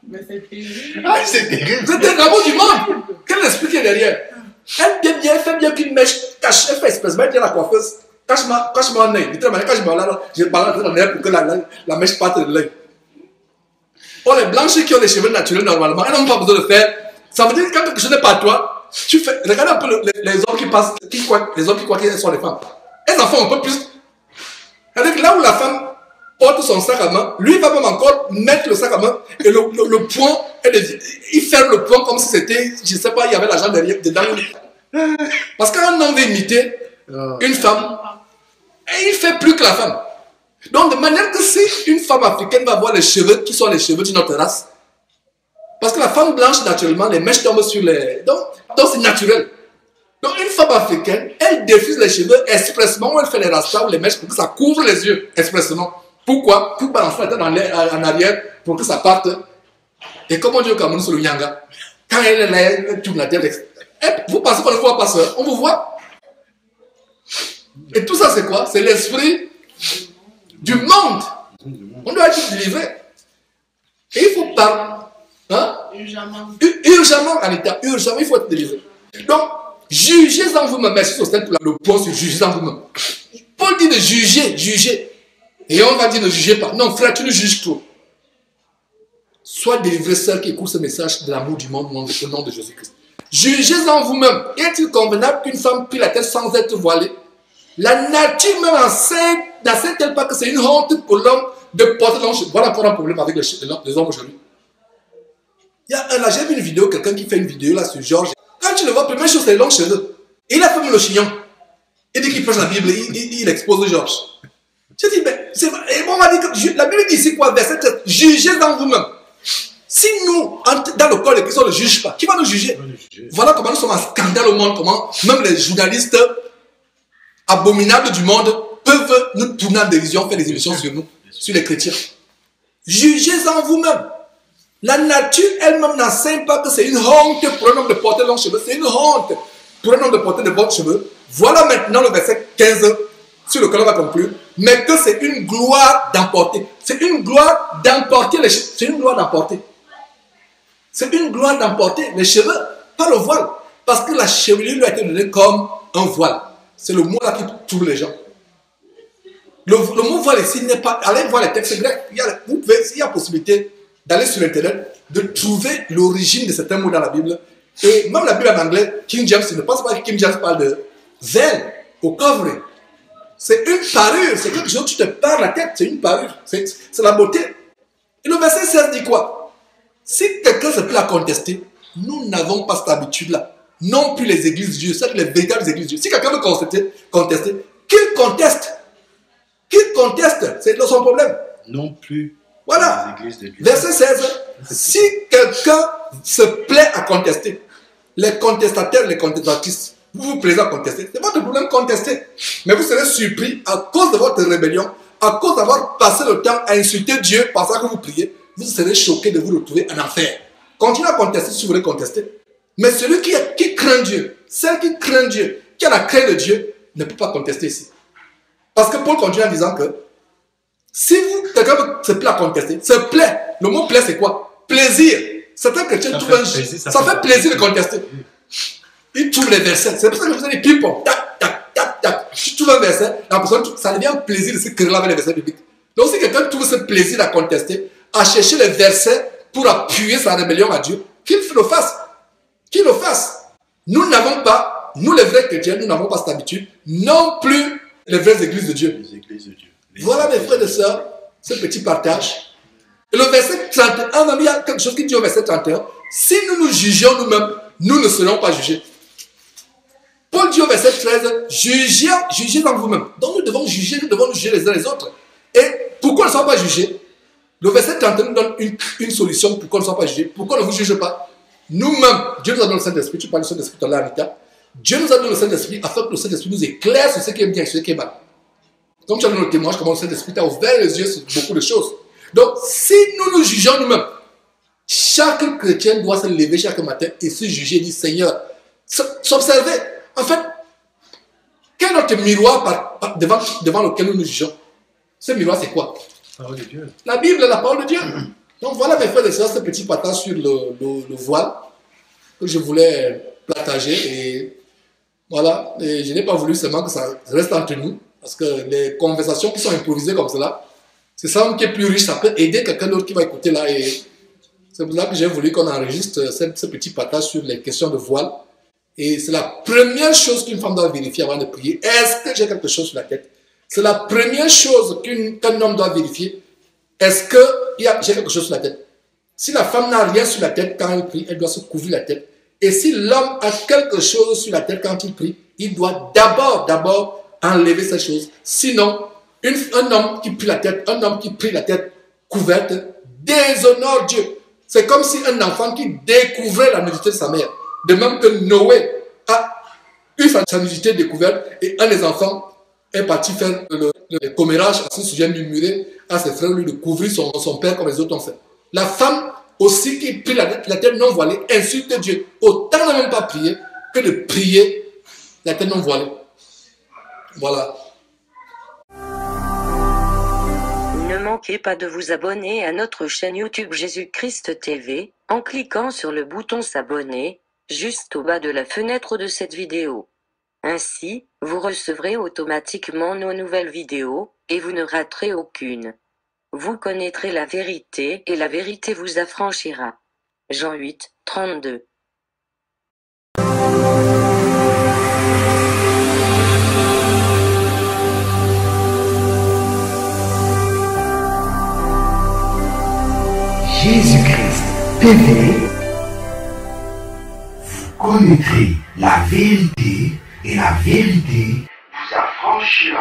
Mais c'est terrible. Ah, c'est terrible. C'est un travaux du monde. Quel esprit qui est derrière? Elle fait bien qu'une mèche cache, elle fait expressement, elle dit à la coiffeuse, cache-moi un œil. De toute manière, quand je balance là, je balance dans l'œil pour que la mèche parte de l'œil. Or, les blanches qui ont des cheveux naturels normalement, elles n'ont pas besoin de faire. Ça veut dire que quand quelque chose n'est pas à toi, tu fais. Regardez un peu les hommes qui passent, les hommes qui croient qu'elles sont les femmes. Elles en font un peu plus. C'est-à-dire que là où la femme porte son sac à main, lui va même encore mettre le sac à main et le poing, il ferme le poing comme si c'était, je ne sais pas, il y avait l'argent derrière, dedans. Parce qu'un homme veut imiter une femme, et il fait plus que la femme. Donc, de manière que si une femme africaine va avoir les cheveux qui sont les cheveux d'une autre race, parce que la femme blanche, naturellement, les mèches tombent sur les... Donc c'est naturel. Donc, une femme africaine, elle diffuse les cheveux expressement, ou elle fait les rastas ou les mèches pour que ça couvre les yeux, expressement. Pourquoi? Pour balancer la tête en arrière, pour que ça parte. Et comme on dit au Cameroun sur le Nyanga, quand elle est là, elle tourne la tête. Vous pensez qu'on ne voit pas ça? On vous voit. Et tout ça, c'est quoi? C'est l'esprit du monde. On doit être délivré. Et il faut parler. Hein? Urgemment, Anita, urgemment, il faut être délivré. Donc, jugez en vous-même. Merci Sostel pour le point sur jugez en vous-même. Paul dit de juger. Et on va dire ne jugez pas. Non, frère, tu ne juges trop. Sois délivré, sœur qui écoute ce message de l'amour du monde au nom de Jésus-Christ. Jugez en vous-même. Est-il convenable qu'une femme plie la tête sans être voilée? La nature même n'enseigne-t-elle pas que c'est une honte pour l'homme de porter l'homme? Voilà encore un problème avec les hommes aujourd'hui. Là, j'ai vu une vidéo, quelqu'un qui fait une vidéo là sur Georges. Quand tu le vois, première chose, c'est les longs cheveux. Et il a fait le chignon. Il dit qu'il prêche la Bible, il expose Georges. Je dis, mais c'est vrai. Et moi, on m'a dit que la Bible dit ici quoi? Verset 13. Jugez en vous-même. Si nous, dans le corps de Christ, on ne juge pas, qui va nous juger? Voilà comment nous sommes un scandale au monde, comment même les journalistes abominables du monde peuvent nous tourner en dérision, faire des émissions sur nous, sur les chrétiens. Jugez en vous-même. La nature elle-même n'enseigne pas que c'est une honte pour un homme de porter de longs cheveux. C'est une honte pour un homme de porter de longs cheveux. Voilà maintenant le verset 15 sur lequel on va conclure. Mais que c'est une gloire d'emporter. C'est une gloire d'emporter les cheveux. C'est une gloire d'emporter. C'est une gloire d'emporter les cheveux, pas le voile. Parce que la chevelure lui a été donnée comme un voile. C'est le mot là qui trouve les gens. Le mot voile ici n'est pas... Allez voir les textes grecs. Il y a possibilité d'aller sur Internet, de trouver l'origine de certains mots dans la Bible. Et même la Bible en anglais, King James, ne pense pas que King James parle de veil au covering. C'est une parure, c'est quelque chose, tu te pars la tête, c'est une parure, c'est la beauté. Et le verset 16 dit quoi? Si quelqu'un se plaît à contester, nous n'avons pas cette habitude-là. Non plus les églises de Dieu, c'est les véritables églises de Dieu. Si quelqu'un veut contester, qu'il conteste. Qu'il conteste, c'est son problème. Non plus. Voilà. Verset 16. Si quelqu'un se plaît à contester, les contestataires, les contestatrices, vous vous plaisez à contester, c'est votre problème, contester. Mais vous serez surpris à cause de votre rébellion, à cause d'avoir passé le temps à insulter Dieu pensant que vous priez, vous serez choqué de vous retrouver en enfer. Continuez à contester si vous voulez contester. Mais celui qui craint Dieu, celle qui craint Dieu, qui a la crainte de Dieu, ne peut pas contester ici. Parce que Paul continue en disant que si quelqu'un se plaît à contester, se plaît, le mot plaît c'est quoi? Plaisir. Certains chrétiens trouvent un... Ça fait plaisir de contester. Ils trouvent les versets. C'est pour ça que je vous ai dit ping-pong. Tac, tac, tac, tac. Tu trouves un verset, la personne, ça devient un plaisir de se créer avec les versets bibliques. Donc si quelqu'un trouve ce plaisir à contester, à chercher les versets pour appuyer sa rébellion à Dieu, qu'il le fasse. Qu'il le fasse. Nous n'avons pas, nous les vrais chrétiens, nous n'avons pas cette habitude, non plus les vraies églises de Dieu. Les églises de Dieu. Voilà mes frères et sœurs, ce petit partage. Et le verset 31, il y a quelque chose qui dit au verset 31, si nous nous jugions nous-mêmes, nous ne serons pas jugés. Paul dit au verset 13, jugez en vous-même. Donc nous devons nous juger les uns les autres. Et pourquoi ne sommes pas jugés? Le verset 31 nous donne une solution pourquoi ne sommes pas jugés. Pourquoi ne vous jugez pas? Nous-mêmes, Dieu nous a donné le Saint-Esprit, tu parles du Saint-Esprit tout à l'heure, Anita. Dieu nous a donné le Saint-Esprit afin que le Saint-Esprit nous éclaire sur ce qui est bien et sur ce qui est mal. Comme tu as donné le témoignage, comment le Saint-Esprit t'a ouvert les yeux sur beaucoup de choses. Donc, si nous nous jugeons nous-mêmes, chaque chrétien doit se lever chaque matin et se juger et dire, Seigneur, s'observer. En fait, quel est notre miroir devant lequel nous nous jugeons? Ce miroir, c'est quoi? La parole de Dieu. La Bible, la parole de Dieu. Donc voilà mes frères et sœurs, ce petit partage sur le voile que je voulais partager. Et voilà, et je n'ai pas voulu seulement que ça reste entre nous, parce que les conversations qui sont improvisées comme cela, c'est ça qui est plus riche, ça peut aider quelqu'un d'autre qui va écouter là. Et c'est pour ça que j'ai voulu qu'on enregistre ce petit partage sur les questions de voile. Et c'est la première chose qu'une femme doit vérifier avant de prier. Est-ce que j'ai quelque chose sur la tête? C'est la première chose qu'un homme doit vérifier. Est-ce que j'ai quelque chose sur la tête? Si la femme n'a rien sur la tête quand elle prie, elle doit se couvrir la tête. Et si l'homme a quelque chose sur la tête quand il prie, il doit d'abord enlever cette chose. Sinon, un homme qui prie la tête couverte déshonore Dieu. C'est comme si un enfant qui découvrait la nudité de sa mère. De même que Noé a eu sa nudité découverte et un des enfants est parti faire le commérage à ce sujet, murmurer à ses frères, lui de couvrir son père comme les autres ont fait. La femme aussi qui prie la tête non voilée insulte Dieu. Autant ne même pas prier que de prier la tête non voilée. Voilà. Ne manquez pas de vous abonner à notre chaîne YouTube Jésus-Christ TV, en cliquant sur le bouton s'abonner, juste au bas de la fenêtre de cette vidéo. Ainsi, vous recevrez automatiquement nos nouvelles vidéos, et vous ne raterez aucune. Vous connaîtrez la vérité, et la vérité vous affranchira. Jean 8, 32. Jésus-Christ TV, vous connaîtrez la vérité et la vérité vous affranchira.